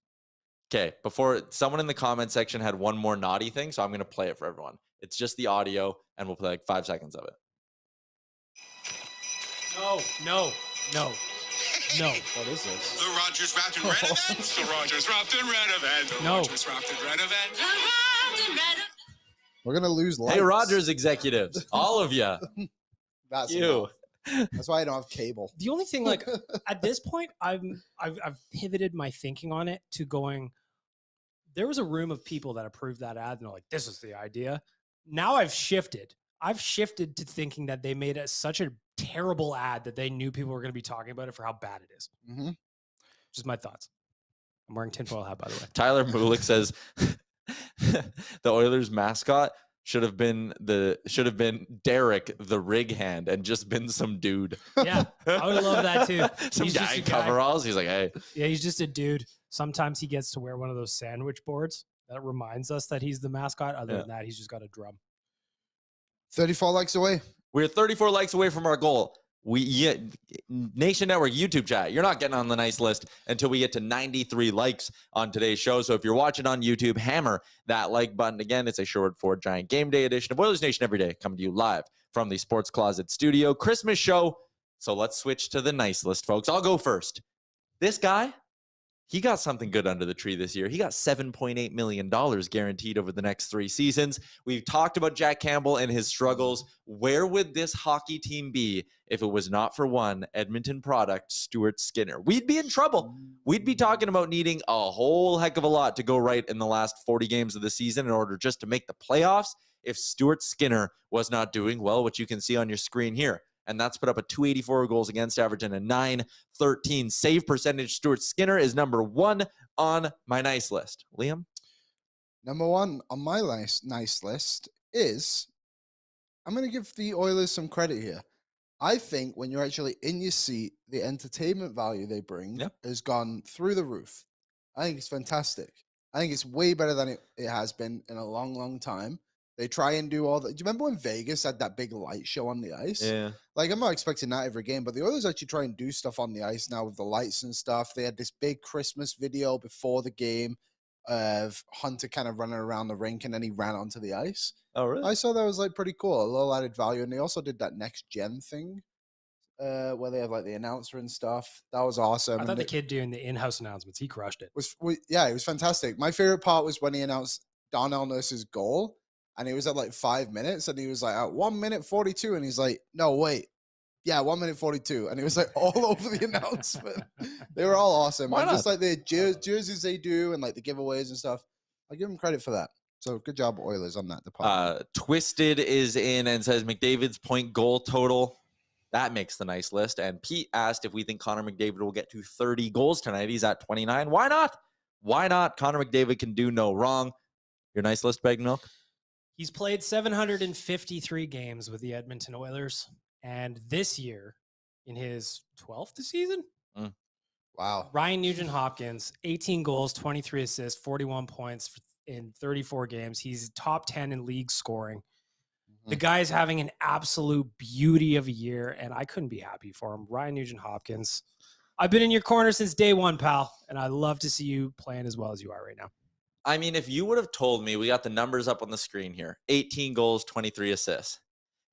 [SPEAKER 2] Okay, before someone in the comment section had one more naughty thing, so I'm going to play it for everyone. It's just the audio, and we'll play like 5 seconds of it.
[SPEAKER 3] No.
[SPEAKER 4] What is this?
[SPEAKER 5] The Rogers Wrapped in Red event. The Rogers Wrapped in Red event. The Rogers Wrapped in Red event. The Wrapped in Red event.
[SPEAKER 4] We're going to lose lights.
[SPEAKER 2] Hey, Rogers executives, all of you.
[SPEAKER 4] That's
[SPEAKER 2] you.
[SPEAKER 4] That's why I don't have cable.
[SPEAKER 3] The only thing, like, at this point, I've pivoted my thinking on it to going, there was a room of people that approved that ad and they're like, this is the idea. Now I've shifted. I've shifted to thinking that they made such a terrible ad that they knew people were going to be talking about it for how bad it is. Just my thoughts. I'm wearing tinfoil hat, by the way.
[SPEAKER 2] Tyler Mulick says the Oilers mascot should have been Derek the rig hand and just been some dude.
[SPEAKER 3] Yeah, I would love that too.
[SPEAKER 2] Some guy in coveralls. He's like, hey.
[SPEAKER 3] Yeah, he's just a dude. Sometimes he gets to wear one of those sandwich boards that reminds us that he's the mascot. Other than that, he's just got a drum.
[SPEAKER 4] 34 likes away.
[SPEAKER 2] We're 34 likes away from our goal. Nation Network YouTube chat, you're not getting on the nice list until we get to 93 likes on today's show. So if you're watching on YouTube, hammer that like button. Again, it's a Sherwood Ford Giant Game Day edition of Oilersnation Everyday, coming to you live from the Sports Closet studio. Christmas show. So let's switch to the nice list, folks. I'll go first. This guy, he got something good under the tree this year. He got $7.8 million guaranteed over the next 3 seasons. We've talked about Jack Campbell and his struggles. Where would this hockey team be if it was not for one Edmonton product, Stuart Skinner? We'd be in trouble. We'd be talking about needing a whole heck of a lot to go right in the last 40 games of the season in order just to make the playoffs if Stuart Skinner was not doing well, which you can see on your screen here. And that's put up a 284 goals against average and a 913 save percentage. Stuart Skinner is number 1 on my nice list. Liam?
[SPEAKER 4] Number 1 on my nice list is, I'm going to give the Oilers some credit here. I think when you're actually in your seat, the entertainment value they bring has gone through the roof. I think it's fantastic. I think it's way better than it has been in a long, long time. They try and do all that. Do you remember when Vegas had that big light show on the ice?
[SPEAKER 2] Yeah.
[SPEAKER 4] Like, I'm not expecting that every game, but the Oilers actually try and do stuff on the ice now with the lights and stuff. They had this big Christmas video before the game of Hunter kind of running around the rink, and then he ran onto the ice.
[SPEAKER 2] Oh, really?
[SPEAKER 4] I saw that was like pretty cool, a little added value. And they also did that next gen thing where they have like the announcer and stuff. That was awesome.
[SPEAKER 3] I thought the kid doing the in-house announcements, he crushed it.
[SPEAKER 4] Yeah, it was fantastic. My favorite part was when he announced Darnell Nurse's goal. And he was at like 5 minutes, and he was like, at 1 minute 42. And he's like, no, wait. Yeah, 1 minute 42. And he was like all over the announcement. They were all awesome. And just like the jerseys they do and like the giveaways and stuff. I give them credit for that. So good job, Oilers, on that department.
[SPEAKER 2] Twisted is in and says McDavid's point goal total. That makes the nice list. And Pete asked if we think Connor McDavid will get to 30 goals tonight. He's at 29. Why not? Why not? Connor McDavid can do no wrong. Your nice list, Bag Milk?
[SPEAKER 3] He's played 753 games with the Edmonton Oilers, and this year, in his 12th season,
[SPEAKER 4] Wow.
[SPEAKER 3] Ryan Nugent-Hopkins, 18 goals, 23 assists, 41 points in 34 games. He's top 10 in league scoring. The guy's having an absolute beauty of a year, and I couldn't be happy for him. Ryan Nugent-Hopkins, I've been in your corner since day one, pal, and I love to see you playing as well as you are right now.
[SPEAKER 2] I mean, if you would have told me, we got the numbers up on the screen here, 18 goals, 23 assists.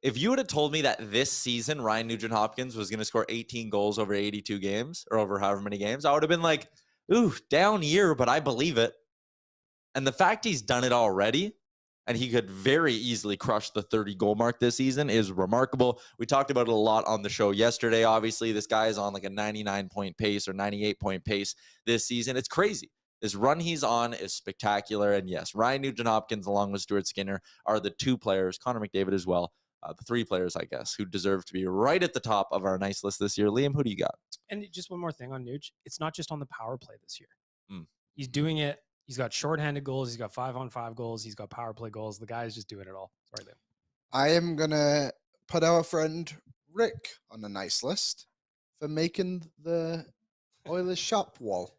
[SPEAKER 2] If you would have told me that this season, Ryan Nugent-Hopkins was going to score 18 goals over 82 games or over however many games, I would have been like, ooh, down year, but I believe it. And the fact he's done it already, and he could very easily crush the 30 goal mark this season, is remarkable. We talked about it a lot on the show yesterday. Obviously, this guy is on like a 99-point pace or 98-point pace this season. It's crazy. This run he's on is spectacular. And yes, Ryan Nugent-Hopkins along with Stuart Skinner are the 2 players, Connor McDavid as well, the 3 players, I guess, who deserve to be right at the top of our nice list this year. Liam, who do you got?
[SPEAKER 3] And just one more thing on Nuge. It's not just on the power play this year. He's doing it. He's got shorthanded goals. He's got 5-on-5 goals. He's got power play goals. The guy is just doing it all. Sorry, Liam.
[SPEAKER 4] I am going to put our friend Rick on the nice list for making the Oilers shop wall.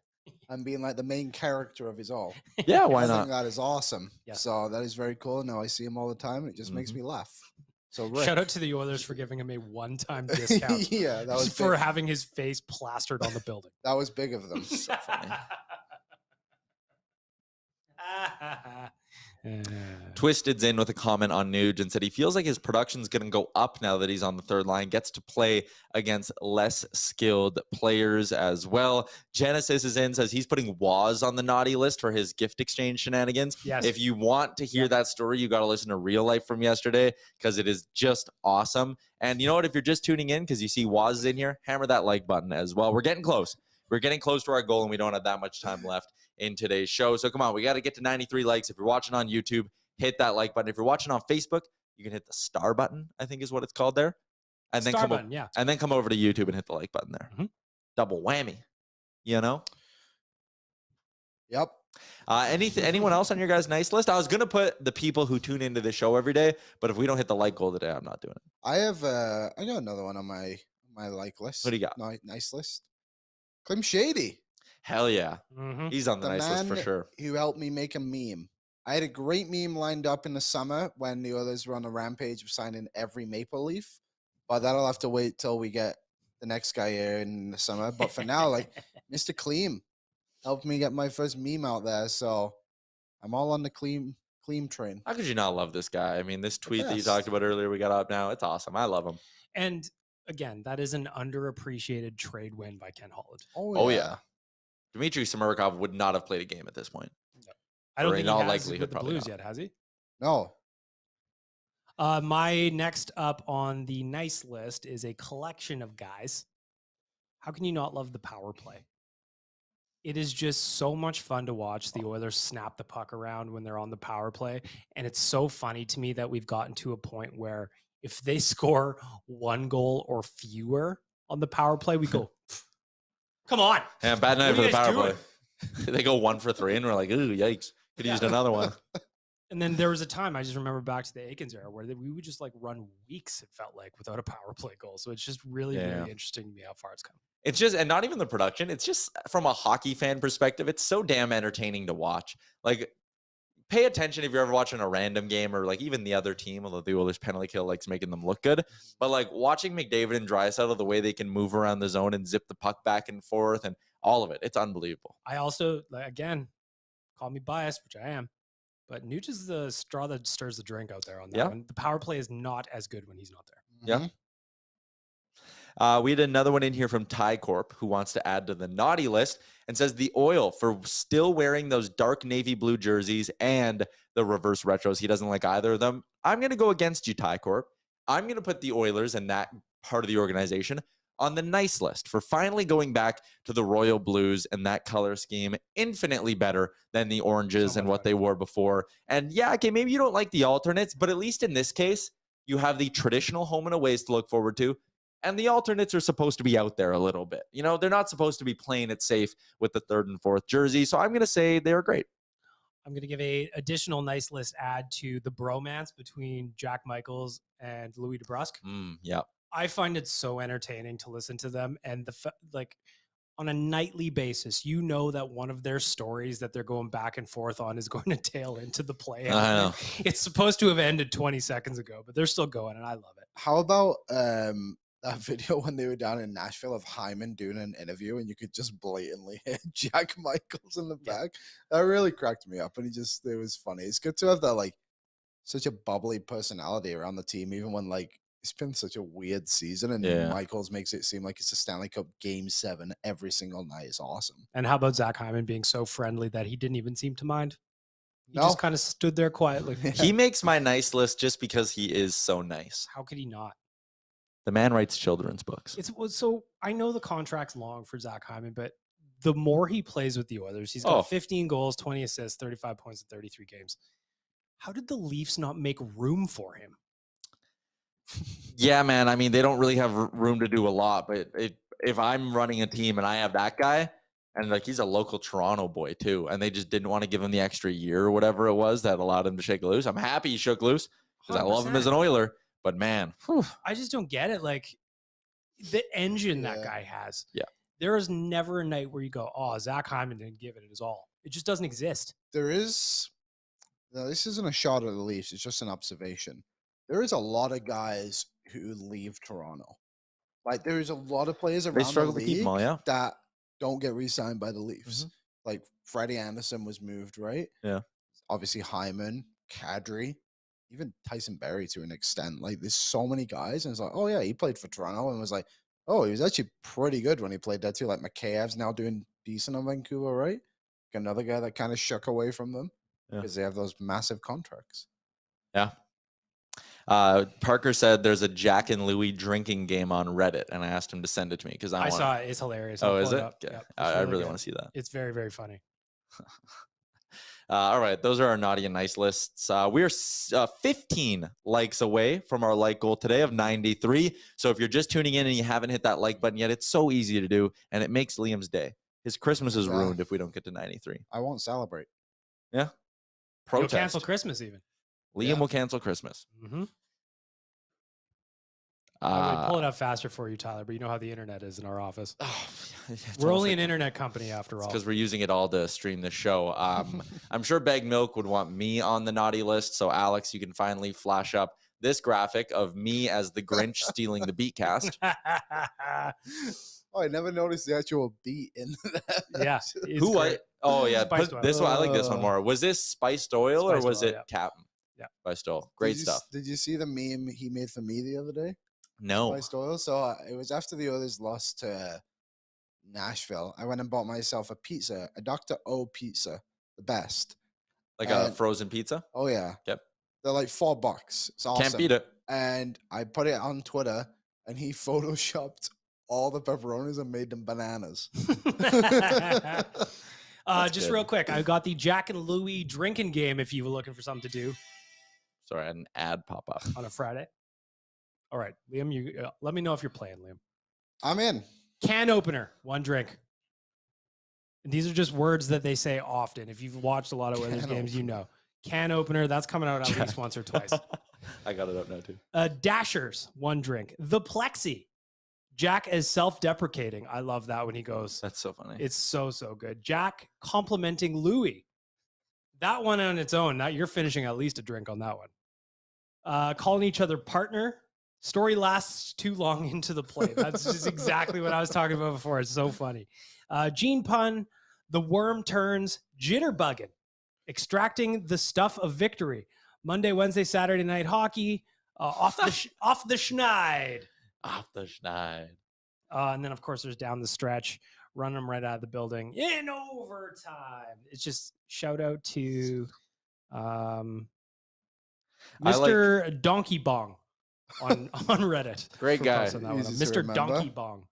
[SPEAKER 4] And being like the main character of his all.
[SPEAKER 2] Yeah, why
[SPEAKER 4] I
[SPEAKER 2] not?
[SPEAKER 4] think that is awesome.
[SPEAKER 3] Yeah.
[SPEAKER 4] So that is very cool. Now I see him all the time, and it just makes me laugh. So Rick.
[SPEAKER 3] Shout out to the Oilers for giving him a one-time discount.
[SPEAKER 4] Yeah, that was
[SPEAKER 3] for
[SPEAKER 4] big.
[SPEAKER 3] having his face plastered on the building.
[SPEAKER 4] That was big of them.
[SPEAKER 2] So funny. Twisted's in with a comment on Nuge and said he feels like his production's going to go up now that he's on the third line, gets to play against less skilled players as well. Genesis is in, says he's putting Waz on the naughty list for his gift exchange shenanigans.
[SPEAKER 3] Yes.
[SPEAKER 2] If you want to hear that story, you got to listen to Real Life from yesterday because it is just awesome. And you know what? If you're just tuning in because you see Waz is in here, hammer that like button as well. We're getting close. We're getting close to our goal, and we don't have that much time left in today's show. So come on, we got to get to 93 likes. If you're watching on YouTube, hit that like button. If you're watching on Facebook, you can hit the star button, I think is what it's called there. And then and then come over to YouTube and hit the like button there. Double whammy, you know?
[SPEAKER 4] Yep.
[SPEAKER 2] Anyone else on your guys' nice list? I was going to put the people who tune into the show every day, but if we don't hit the like goal today, I'm not doing it.
[SPEAKER 4] I got another one on my like list.
[SPEAKER 2] What do you got?
[SPEAKER 4] Nice list. Clem Shady.
[SPEAKER 2] Hell yeah. He's on the nice list for sure.
[SPEAKER 4] Who helped me make a meme. I had a great meme lined up in the summer when the Oilers were on a rampage of signing every Maple Leaf, but that'll have to wait till we get the next guy here in the summer. But for now, like Mr. Clean helped me get my first meme out there, so I'm all on the Clean train.
[SPEAKER 2] How could you not love this guy? I mean, this tweet that you talked about earlier, we got up now. It's awesome. I love him.
[SPEAKER 3] And again, that is an underappreciated trade win by Ken Holland.
[SPEAKER 4] Oh yeah.
[SPEAKER 2] Dmitry Samarkov would not have played a game at this point.
[SPEAKER 3] I don't
[SPEAKER 2] Or
[SPEAKER 3] think
[SPEAKER 2] in
[SPEAKER 3] he
[SPEAKER 2] all
[SPEAKER 3] has
[SPEAKER 2] likelihood,
[SPEAKER 3] with the
[SPEAKER 2] probably
[SPEAKER 3] Blues
[SPEAKER 2] not.
[SPEAKER 3] yet, has he?
[SPEAKER 4] No.
[SPEAKER 3] My next up on the nice list is a collection of guys. How can you not love the power play? It is just so much fun to watch the Oilers snap the puck around when they're on the power play. And it's so funny to me that we've gotten to a point where if they score 1 goal or fewer on the power play, we go, come on.
[SPEAKER 2] Yeah, bad night
[SPEAKER 3] What
[SPEAKER 2] for
[SPEAKER 3] are
[SPEAKER 2] the
[SPEAKER 3] you guys
[SPEAKER 2] power
[SPEAKER 3] doing?
[SPEAKER 2] play. They go 1 for 3, and we're like, ooh, yikes. Could have used another one.
[SPEAKER 3] And then there was a time I just remember back to the Aikens era where we would just like run weeks, it felt like, without a power play goal. So it's just really, really interesting to me how far it's come.
[SPEAKER 2] It's just, and not even the production. It's just from a hockey fan perspective, it's so damn entertaining to watch. Like, pay attention if you're ever watching a random game or like even the other team, although the Oilers penalty kill likes making them look good. But like watching McDavid and Draisaitl, the way they can move around the zone and zip the puck back and forth and all of it, it's unbelievable.
[SPEAKER 3] I also, again, call me biased, which I am, but Nuge is the straw that stirs the drink out there on that one. The power play is not as good when he's not there.
[SPEAKER 2] Yeah. We had another one in here from Ty Corp who wants to add to the naughty list and says the Oil for still wearing those dark navy blue jerseys and the reverse retros. He doesn't like either of them. I'm going to go against you, Ty Corp. I'm going to put the Oilers and that part of the organization on the nice list for finally going back to the royal blues and that color scheme, infinitely better than the oranges and what they wore before. And yeah, okay, maybe you don't like the alternates, but at least in this case, you have the traditional home and aways to look forward to. And the alternates are supposed to be out there a little bit. You know, they're not supposed to be playing it safe with the 3rd and 4th jersey. So I'm going to say they're great.
[SPEAKER 3] I'm going to give a additional nice list add to the bromance between Jack Michaels and Louis DeBrusque.
[SPEAKER 2] Yeah.
[SPEAKER 3] I find it so entertaining to listen to them. And like on a nightly basis, you know that one of their stories that they're going back and forth on is going to tail into the play.
[SPEAKER 2] I know.
[SPEAKER 3] It's supposed to have ended 20 seconds ago, but they're still going, and I love it.
[SPEAKER 4] How about that video when they were down in Nashville of Hyman doing an interview and you could just blatantly hit Jack Michaels in the back? That really cracked me up, and it was funny. It's good to have that, like, such a bubbly personality around the team, even when, like, it's been such a weird season, and Michaels makes it seem like it's a Stanley Cup Game 7 every single night. It's awesome.
[SPEAKER 3] And how about Zach Hyman being so friendly that he didn't even seem to mind? He just kind of stood there quietly.
[SPEAKER 2] He makes my nice list just because he is so nice.
[SPEAKER 3] How could he not?
[SPEAKER 2] The man writes children's books.
[SPEAKER 3] So I know the contract's long for Zach Hyman, but the more he plays with the Oilers, he's got 15 goals, 20 assists, 35 points in 33 games. How did the Leafs not make room for him?
[SPEAKER 2] Yeah, man. I mean, they don't really have room to do a lot, but if I'm running a team and I have that guy, and like he's a local Toronto boy too, and they just didn't want to give him the extra year or whatever it was that allowed him to shake loose. I'm happy he shook loose because I love him as an Oiler. But man,
[SPEAKER 3] I just don't get it. Like the engine that guy has.
[SPEAKER 2] Yeah.
[SPEAKER 3] There is never a night where you go, oh, Zach Hyman didn't give it his all. It just doesn't exist.
[SPEAKER 4] This isn't a shot at the Leafs. It's just an observation. There is a lot of guys who leave Toronto. Like there's a lot of players around the league that don't get re-signed by the Leafs. Like Freddie Anderson was moved, right?
[SPEAKER 2] Yeah.
[SPEAKER 4] Obviously Hyman, Kadri, even Tyson Berry to an extent. Like there's so many guys, and it's like, oh yeah, he played for Toronto, and was like, oh, he was actually pretty good when he played that too. Like McKayev's now doing decent in Vancouver, right? Like another guy that kind of shook away from them because they have those massive contracts.
[SPEAKER 2] Yeah. Parker said there's a Jack and Louie drinking game on Reddit, and I asked him to send it to me because I
[SPEAKER 3] saw it. It's hilarious.
[SPEAKER 2] Oh, is it?
[SPEAKER 3] Yeah.
[SPEAKER 2] I really want to see that.
[SPEAKER 3] It's very, very funny.
[SPEAKER 2] All right, those are our naughty and nice lists. We're 15 likes away from our like goal today of 93. So if you're just tuning in and you haven't hit that like button yet, it's so easy to do, and it makes Liam's day. His Christmas is ruined if we don't get to 93.
[SPEAKER 4] I won't celebrate.
[SPEAKER 2] Yeah.
[SPEAKER 3] Protest. You'll cancel Christmas even.
[SPEAKER 2] Liam will cancel Christmas.
[SPEAKER 3] I would pull it up faster for you, Tyler, but you know how the internet is in our office. We're only an internet company after all.
[SPEAKER 2] Because we're using it all to stream the show. I'm sure Bag Milk would want me on the naughty list. So, Alex, you can finally flash up this graphic of me as the Grinch stealing the beat cast.
[SPEAKER 4] Oh, I never noticed the actual beat in that.
[SPEAKER 3] Yeah.
[SPEAKER 2] Who? What? Oh, yeah. This one, I like this one more. Was this Spiced Oil or was it Captain?
[SPEAKER 3] Yeah.
[SPEAKER 2] Spiced Oil. Great stuff.
[SPEAKER 4] Did you see the meme he made for me the other day?
[SPEAKER 2] No.
[SPEAKER 4] Spiced Oil. So it was after the Oilers lost to Nashville. I went and bought myself a pizza, a Dr. O pizza, the best.
[SPEAKER 2] Like a frozen pizza?
[SPEAKER 4] Oh, yeah.
[SPEAKER 2] Yep.
[SPEAKER 4] They're like $4. It's awesome.
[SPEAKER 2] Can't beat it.
[SPEAKER 4] And I put it on Twitter, and he photoshopped all the pepperonis and made them bananas.
[SPEAKER 3] Just real quick, I got the Jack and Louie drinking game if you were looking for something to do.
[SPEAKER 2] Sorry, I had an ad pop up.
[SPEAKER 3] On a Friday. All right, Liam, you let me know if you're playing, Liam.
[SPEAKER 4] I'm in.
[SPEAKER 3] Can opener, 1 drink. And these are just words that they say often. If you've watched a lot of Oilers games, you know. Can opener, that's coming out at least once or twice.
[SPEAKER 2] I got it up now, too.
[SPEAKER 3] Dashers, 1 drink. The Plexi. Jack is self-deprecating. I love that when he goes.
[SPEAKER 2] That's so funny.
[SPEAKER 3] It's so good. Jack complimenting Louis. That one on its own, you're finishing at least a drink on that one. Calling each other partner. Story lasts too long into the play. That's just exactly what I was talking about before. It's so funny. Gene pun. The worm turns jitterbugging. Extracting the stuff of victory. Monday, Wednesday, Saturday night hockey. Off the schneid.
[SPEAKER 2] Off the schneid.
[SPEAKER 3] And then, of course, there's down the stretch. Run them right out of the building in overtime. It's just shout out to Mr. Donkey Bong on Reddit.
[SPEAKER 2] Great guy.
[SPEAKER 3] Mr. Donkey Bong.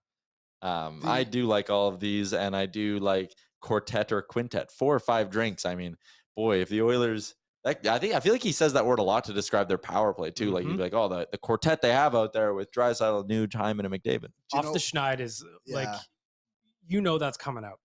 [SPEAKER 2] I do like all of these, and I do like quartet or quintet, 4 or 5 drinks. I mean, boy, if the Oilers, I feel like he says that word a lot to describe their power play too. Like he'd be like, oh, the quartet they have out there with Draisaitl, Nugent, Hyman, and McDavid.
[SPEAKER 3] Off the schneid is like, that's coming out.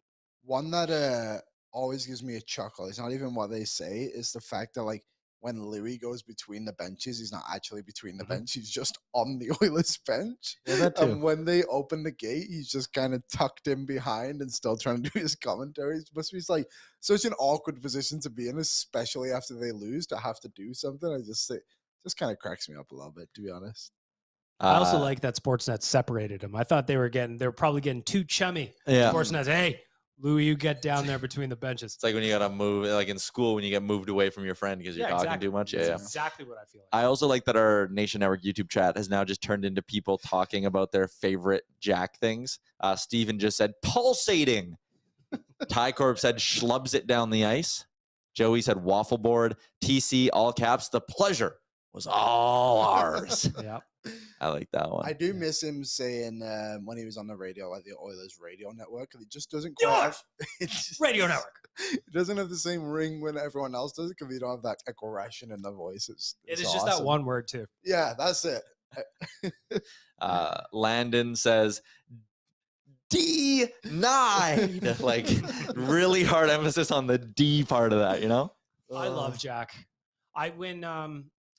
[SPEAKER 4] One that always gives me a chuckle. It's not even what they say. It's the fact that like when Louis goes between the benches, he's not actually between the bench. He's just on the Oilers bench.
[SPEAKER 2] Yeah, that too.
[SPEAKER 4] And when they open the gate, he's just kind of tucked in behind and still trying to do his commentaries. It must be like such an awkward position to be in, especially after they lose, to have to do something. It just kind of cracks me up a little bit, to be honest.
[SPEAKER 3] I also like that Sportsnet separated them. I thought they were probably getting too chummy.
[SPEAKER 2] Yeah.
[SPEAKER 3] Sportsnet, hey, Louis, you get down there between the benches.
[SPEAKER 2] It's like when you got to move, like in school, when you get moved away from your friend because you're talking too much.
[SPEAKER 3] That's exactly what I feel like.
[SPEAKER 2] I also like that our Nation Network YouTube chat has now just turned into people talking about their favorite Jack things. Steven just said pulsating. Ty Corp said schlubs it down the ice. Joey said waffle board. TC, all caps, the pleasure was all ours.
[SPEAKER 3] Yep.
[SPEAKER 2] I like that one.
[SPEAKER 4] I do miss him saying when he was on the radio, like the Oilers radio network, it just doesn't quite
[SPEAKER 3] Radio network.
[SPEAKER 4] It doesn't have the same ring when everyone else does it because you don't have that aggression in the voice.
[SPEAKER 3] It is just that one word too.
[SPEAKER 4] Yeah, that's it.
[SPEAKER 2] Landon says denied. Like really hard emphasis on the D part of that, you know?
[SPEAKER 3] I love Jack.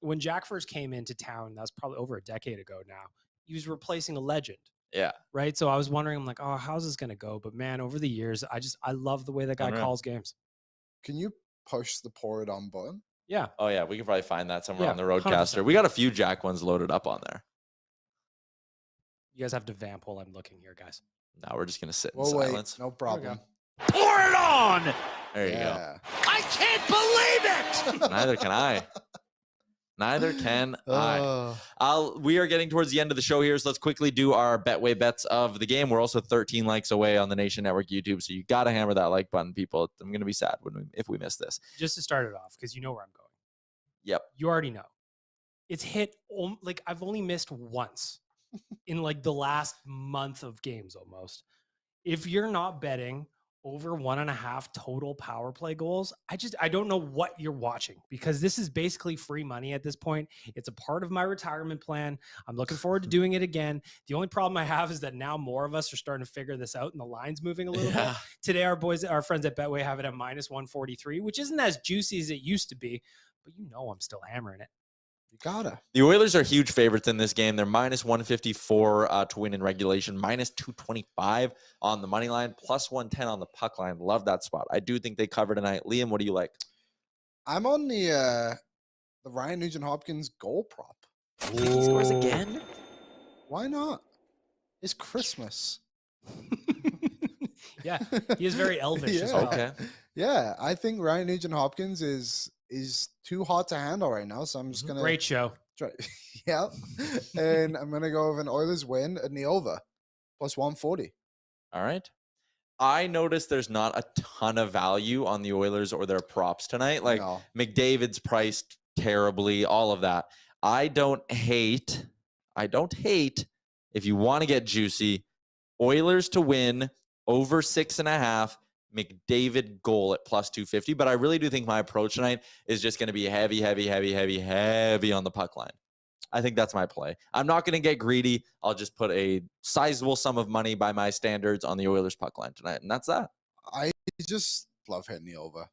[SPEAKER 3] When Jack first came into town, that was probably over a decade ago now, he was replacing a legend.
[SPEAKER 2] Yeah.
[SPEAKER 3] Right. So I was wondering, I'm like, oh, how's this going to go? But man, over the years, I love the way that guy calls games.
[SPEAKER 4] Can you push the pour it on button?
[SPEAKER 3] Yeah.
[SPEAKER 2] Oh, yeah. We could probably find that somewhere on the Roadcaster. 100%. We got a few Jack ones loaded up on there.
[SPEAKER 3] You guys have to vamp while I'm looking here, guys.
[SPEAKER 2] No, we're just going to sit in silence.
[SPEAKER 4] No problem.
[SPEAKER 5] Pour it on!
[SPEAKER 2] There you go.
[SPEAKER 5] I can't believe it!
[SPEAKER 2] Neither can I. Neither can I. We are getting towards the end of the show here, so let's quickly do our Betway bets of the game. We're also 13 likes away on the Nation Network YouTube, so you got to hammer that like button, people. I'm going to be sad if we miss this.
[SPEAKER 3] Just to start it off, because you know where I'm going.
[SPEAKER 2] Yep.
[SPEAKER 3] You already know. It's hit, like, I've only missed once in, like, the last month of games almost. If you're not betting over 1.5 total power play goals, I don't know what you're watching, because this is basically free money at this point. It's a part of my retirement plan. I'm looking forward to doing it again. The only problem I have is that now more of us are starting to figure this out and the line's moving a little bit. Today, our friends at Betway have it at -143, which isn't as juicy as it used to be, but you know I'm still hammering it.
[SPEAKER 4] You gotta.
[SPEAKER 2] The Oilers are huge favorites in this game. They're -154 to win in regulation, -225 on the money line, +110 on the puck line. Love that spot. I do think they cover tonight. Liam, what do you like?
[SPEAKER 4] I'm on the Ryan Nugent-Hopkins goal prop.
[SPEAKER 2] He scores again?
[SPEAKER 4] Why not? It's Christmas.
[SPEAKER 3] Yeah, he is very elvish as well.
[SPEAKER 2] Okay.
[SPEAKER 4] Yeah, I think Ryan Nugent-Hopkins is too hot to handle right now, so I'm just gonna
[SPEAKER 3] great show.
[SPEAKER 4] Try, yeah, and I'm gonna go with an Oilers win at the over +140.
[SPEAKER 2] All right. I noticed there's not a ton of value on the Oilers or their props tonight. Like
[SPEAKER 4] No.
[SPEAKER 2] McDavid's priced terribly, all of that. I don't hate if you want to get juicy, Oilers to win over 6.5, McDavid goal at plus 250. But I really do think my approach tonight is just going to be heavy on the puck line. I think that's my play. I'm not going to get greedy. I'll just put a sizable sum of money by my standards on the Oilers puck line tonight, and that's that.
[SPEAKER 4] I just love hitting the over.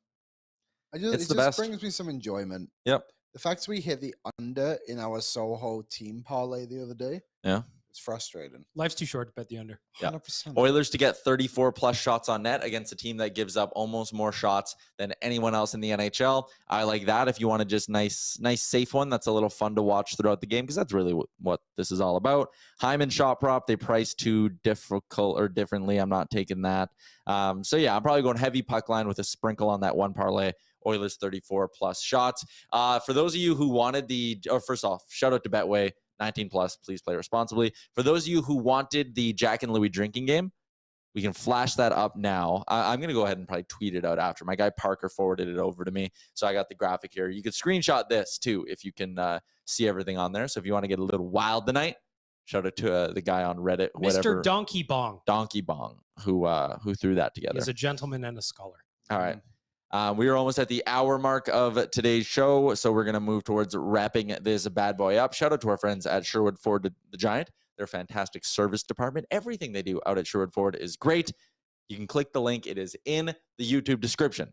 [SPEAKER 4] It
[SPEAKER 2] It's the
[SPEAKER 4] just
[SPEAKER 2] best.
[SPEAKER 4] brings me some enjoyment.
[SPEAKER 2] Yep.
[SPEAKER 4] The fact we hit the under in our SOHO team parlay the other day.
[SPEAKER 2] Yeah.
[SPEAKER 4] It's frustrating.
[SPEAKER 3] Life's too short to bet the under.
[SPEAKER 2] Yeah.
[SPEAKER 4] 100%.
[SPEAKER 2] Oilers to get 34 plus shots on net against a team that gives up almost more shots than anyone else in the NHL. I like that. If you want to just nice safe one, that's a little fun to watch throughout the game because that's really what this is all about. Hyman shot prop, they price too difficult or differently. I'm not taking that. So yeah, I'm probably going heavy puck line with a sprinkle on that one parlay. Oilers 34 plus shots. For those of you who wanted first off, shout out to Betway. 19 plus, please play responsibly. For those of you who wanted the Jack and Louie drinking game, we can flash that up now. I'm going to go ahead and probably tweet it out after. My guy Parker forwarded it over to me, so I got the graphic here. You could screenshot this, too, if you can see everything on there. So if you want to get a little wild tonight, shout out to the guy on Reddit, whatever.
[SPEAKER 3] Mr. Donkey Bong.
[SPEAKER 2] Donkey Bong, who threw that together.
[SPEAKER 3] He's a gentleman and a scholar.
[SPEAKER 2] All right. We are almost at the hour mark of today's show, so we're going to move towards wrapping this bad boy up. Shout out to our friends at Sherwood Ford the Giant. Their fantastic service department. Everything they do out at Sherwood Ford is great. You can click the link. It is in the YouTube description.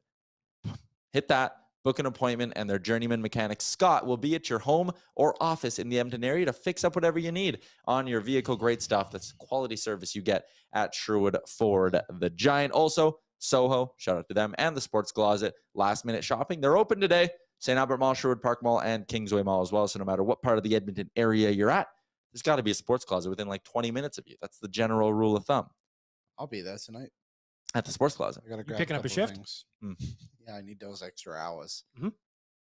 [SPEAKER 2] Hit that, book an appointment, and their journeyman mechanic, Scott, will be at your home or office in the Edmonton area to fix up whatever you need on your vehicle. Great stuff. That's quality service you get at Sherwood Ford the Giant. Also, SOHO, shout out to them, and the Sports Closet, last minute shopping. They're open today. St. Albert Mall, Sherwood Park Mall, and Kingsway Mall as well. So no matter what part of the Edmonton area you're at, there's got to be a Sports Closet within like 20 minutes of you. That's the general rule of thumb.
[SPEAKER 4] I'll be there tonight.
[SPEAKER 2] At the Sports Closet.
[SPEAKER 4] I gotta grab
[SPEAKER 3] picking up a
[SPEAKER 4] couple
[SPEAKER 3] shift?
[SPEAKER 4] things. Yeah, I need those extra hours.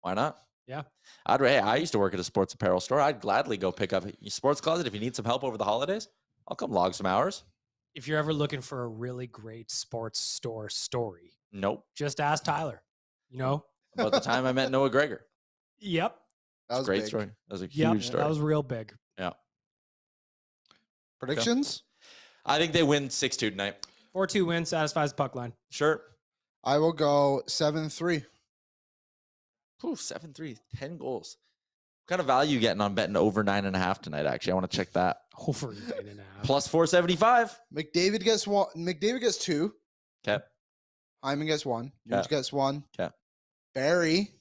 [SPEAKER 2] Why not?
[SPEAKER 3] Yeah.
[SPEAKER 2] I used to work at a sports apparel store. I'd gladly go pick up a Sports Closet. If you need some help over the holidays, I'll come log some hours.
[SPEAKER 3] If you're ever looking for a really great sports store story,
[SPEAKER 2] Nope.
[SPEAKER 3] just ask Tyler. You know?
[SPEAKER 2] About the time I met Noah Gregor.
[SPEAKER 3] Yep.
[SPEAKER 4] That was
[SPEAKER 2] Great
[SPEAKER 4] big.
[SPEAKER 2] story. That was a
[SPEAKER 3] Yep.
[SPEAKER 2] huge story.
[SPEAKER 3] That was real big.
[SPEAKER 2] Yeah.
[SPEAKER 4] Predictions?
[SPEAKER 2] I think they win 6-2 tonight.
[SPEAKER 3] 4-2 win, satisfies puck line.
[SPEAKER 2] Sure.
[SPEAKER 4] I will go 7-3.
[SPEAKER 2] Ooh, 7-3, 10 goals. What kind of value you getting on betting over 9.5 tonight, actually? I want to check that.
[SPEAKER 3] Over 9.5.
[SPEAKER 2] Plus 475.
[SPEAKER 4] McDavid gets one. McDavid gets 2.
[SPEAKER 2] Okay.
[SPEAKER 4] Hyman gets 1. Nuge gets 1.
[SPEAKER 2] Okay.
[SPEAKER 4] Barry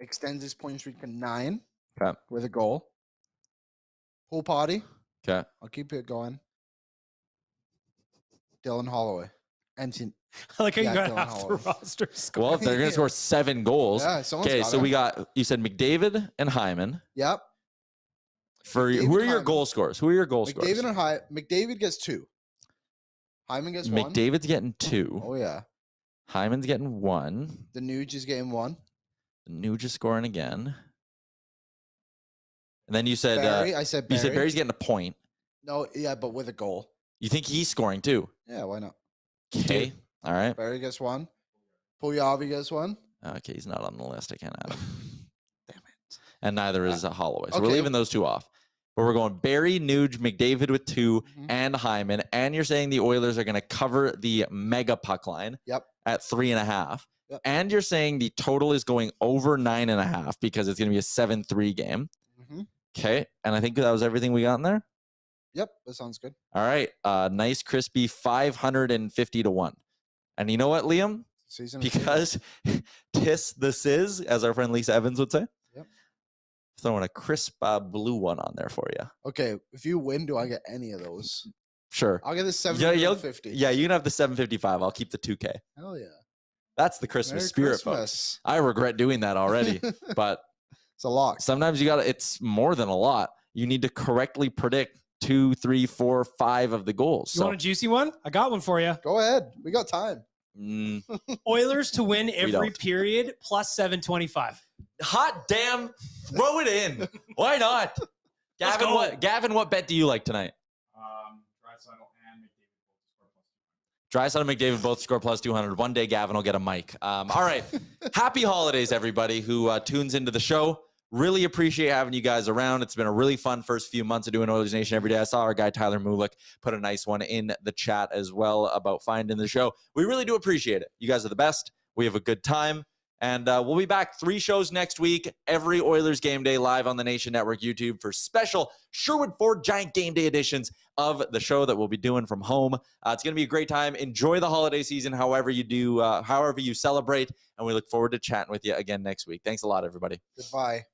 [SPEAKER 4] extends his point streak to 9
[SPEAKER 2] Okay.
[SPEAKER 4] with a goal. Pool party.
[SPEAKER 2] Okay.
[SPEAKER 4] I'll keep it going. Dylan Holloway. Empty.
[SPEAKER 3] I like how
[SPEAKER 4] Yeah,
[SPEAKER 3] you got
[SPEAKER 4] Dylan
[SPEAKER 3] half the
[SPEAKER 4] Holloway.
[SPEAKER 3] roster score.
[SPEAKER 2] Well, if they're going to score 7 goals.
[SPEAKER 4] Yeah, someone's
[SPEAKER 2] Okay,
[SPEAKER 4] got
[SPEAKER 2] so
[SPEAKER 4] it.
[SPEAKER 2] we got, you said McDavid and Hyman.
[SPEAKER 4] Yep.
[SPEAKER 2] Who are
[SPEAKER 4] McDavid,
[SPEAKER 2] your
[SPEAKER 4] Hyman.
[SPEAKER 2] goal scorers? Who are your goal scorers?
[SPEAKER 4] McDavid and McDavid gets 2. Hyman gets 1.
[SPEAKER 2] McDavid's getting 2.
[SPEAKER 4] Oh yeah.
[SPEAKER 2] Hyman's getting 1.
[SPEAKER 4] The Nuge is getting 1.
[SPEAKER 2] Nuge is scoring again. And then you said
[SPEAKER 4] Barry. I said Barry.
[SPEAKER 2] you said Barry's getting a point.
[SPEAKER 4] No, yeah, but with a goal.
[SPEAKER 2] You think he's scoring too?
[SPEAKER 4] Yeah, why not?
[SPEAKER 2] Okay. All right.
[SPEAKER 4] Barry gets 1. Pulyavi gets 1.
[SPEAKER 2] Okay, he's not on the list. I can't add him.
[SPEAKER 4] Damn it.
[SPEAKER 2] And neither is Holloway. So we're
[SPEAKER 4] Okay.
[SPEAKER 2] leaving those 2 off. But we're going Barry, Nuge, McDavid with 2,
[SPEAKER 4] Mhm.
[SPEAKER 2] and Hyman. And you're saying the Oilers are going to cover the mega puck line
[SPEAKER 4] Yep.
[SPEAKER 2] at 3.5.
[SPEAKER 4] Yep.
[SPEAKER 2] And you're saying the total is going over 9.5 because it's going to be a 7-3 game.
[SPEAKER 4] Mhm.
[SPEAKER 2] Okay. And I think that was everything we got in there.
[SPEAKER 4] Yep, that sounds good.
[SPEAKER 2] All right. Nice, crispy 550 to 1. And you know what, Liam?
[SPEAKER 4] Season
[SPEAKER 2] Because tis the sizz, as our friend Lisa Evans would say.
[SPEAKER 4] Yep.
[SPEAKER 2] Throwing a crisp blue one on there for you.
[SPEAKER 4] Okay, if you win, do I get any of those?
[SPEAKER 2] Sure.
[SPEAKER 4] I'll get the
[SPEAKER 2] Yeah,
[SPEAKER 4] 750.
[SPEAKER 2] yeah, you can have the 755. I'll keep the 2K.
[SPEAKER 4] Hell yeah.
[SPEAKER 2] That's the Christmas
[SPEAKER 4] Merry
[SPEAKER 2] spirit, folks.
[SPEAKER 4] Christmas.
[SPEAKER 2] I regret doing that already, but
[SPEAKER 4] It's a lock.
[SPEAKER 2] sometimes you gotta, it's more than a lot. You need to correctly predict 2, 3, 4, 5 of the goals.
[SPEAKER 3] You want a juicy one? I got one for you.
[SPEAKER 4] Go ahead. We got time.
[SPEAKER 3] Oilers to win every
[SPEAKER 2] don't.
[SPEAKER 3] period plus 725.
[SPEAKER 2] Hot damn, throw it in. Why not?
[SPEAKER 3] Let's
[SPEAKER 2] Gavin,
[SPEAKER 3] go.
[SPEAKER 2] Gavin, what bet do you like tonight?
[SPEAKER 6] Draisaitl and McDavid.
[SPEAKER 2] Draisaitl and McDavid both score plus 200. One day Gavin will get a mic. All right. Happy holidays, everybody who tunes into the show. Really appreciate having you guys around. It's been a really fun first few months of doing Oilers Nation every day. I saw our guy Tyler Mulick put a nice one in the chat as well about finding the show. We really do appreciate it. You guys are the best. We have a good time. And we'll be back 3 shows next week. Every Oilers game day live on the Nation Network YouTube for special Sherwood Ford Giant game day editions of the show that we'll be doing from home. It's going to be a great time. Enjoy the holiday season however you do, however you celebrate. And we look forward to chatting with you again next week. Thanks a lot, everybody.
[SPEAKER 4] Goodbye.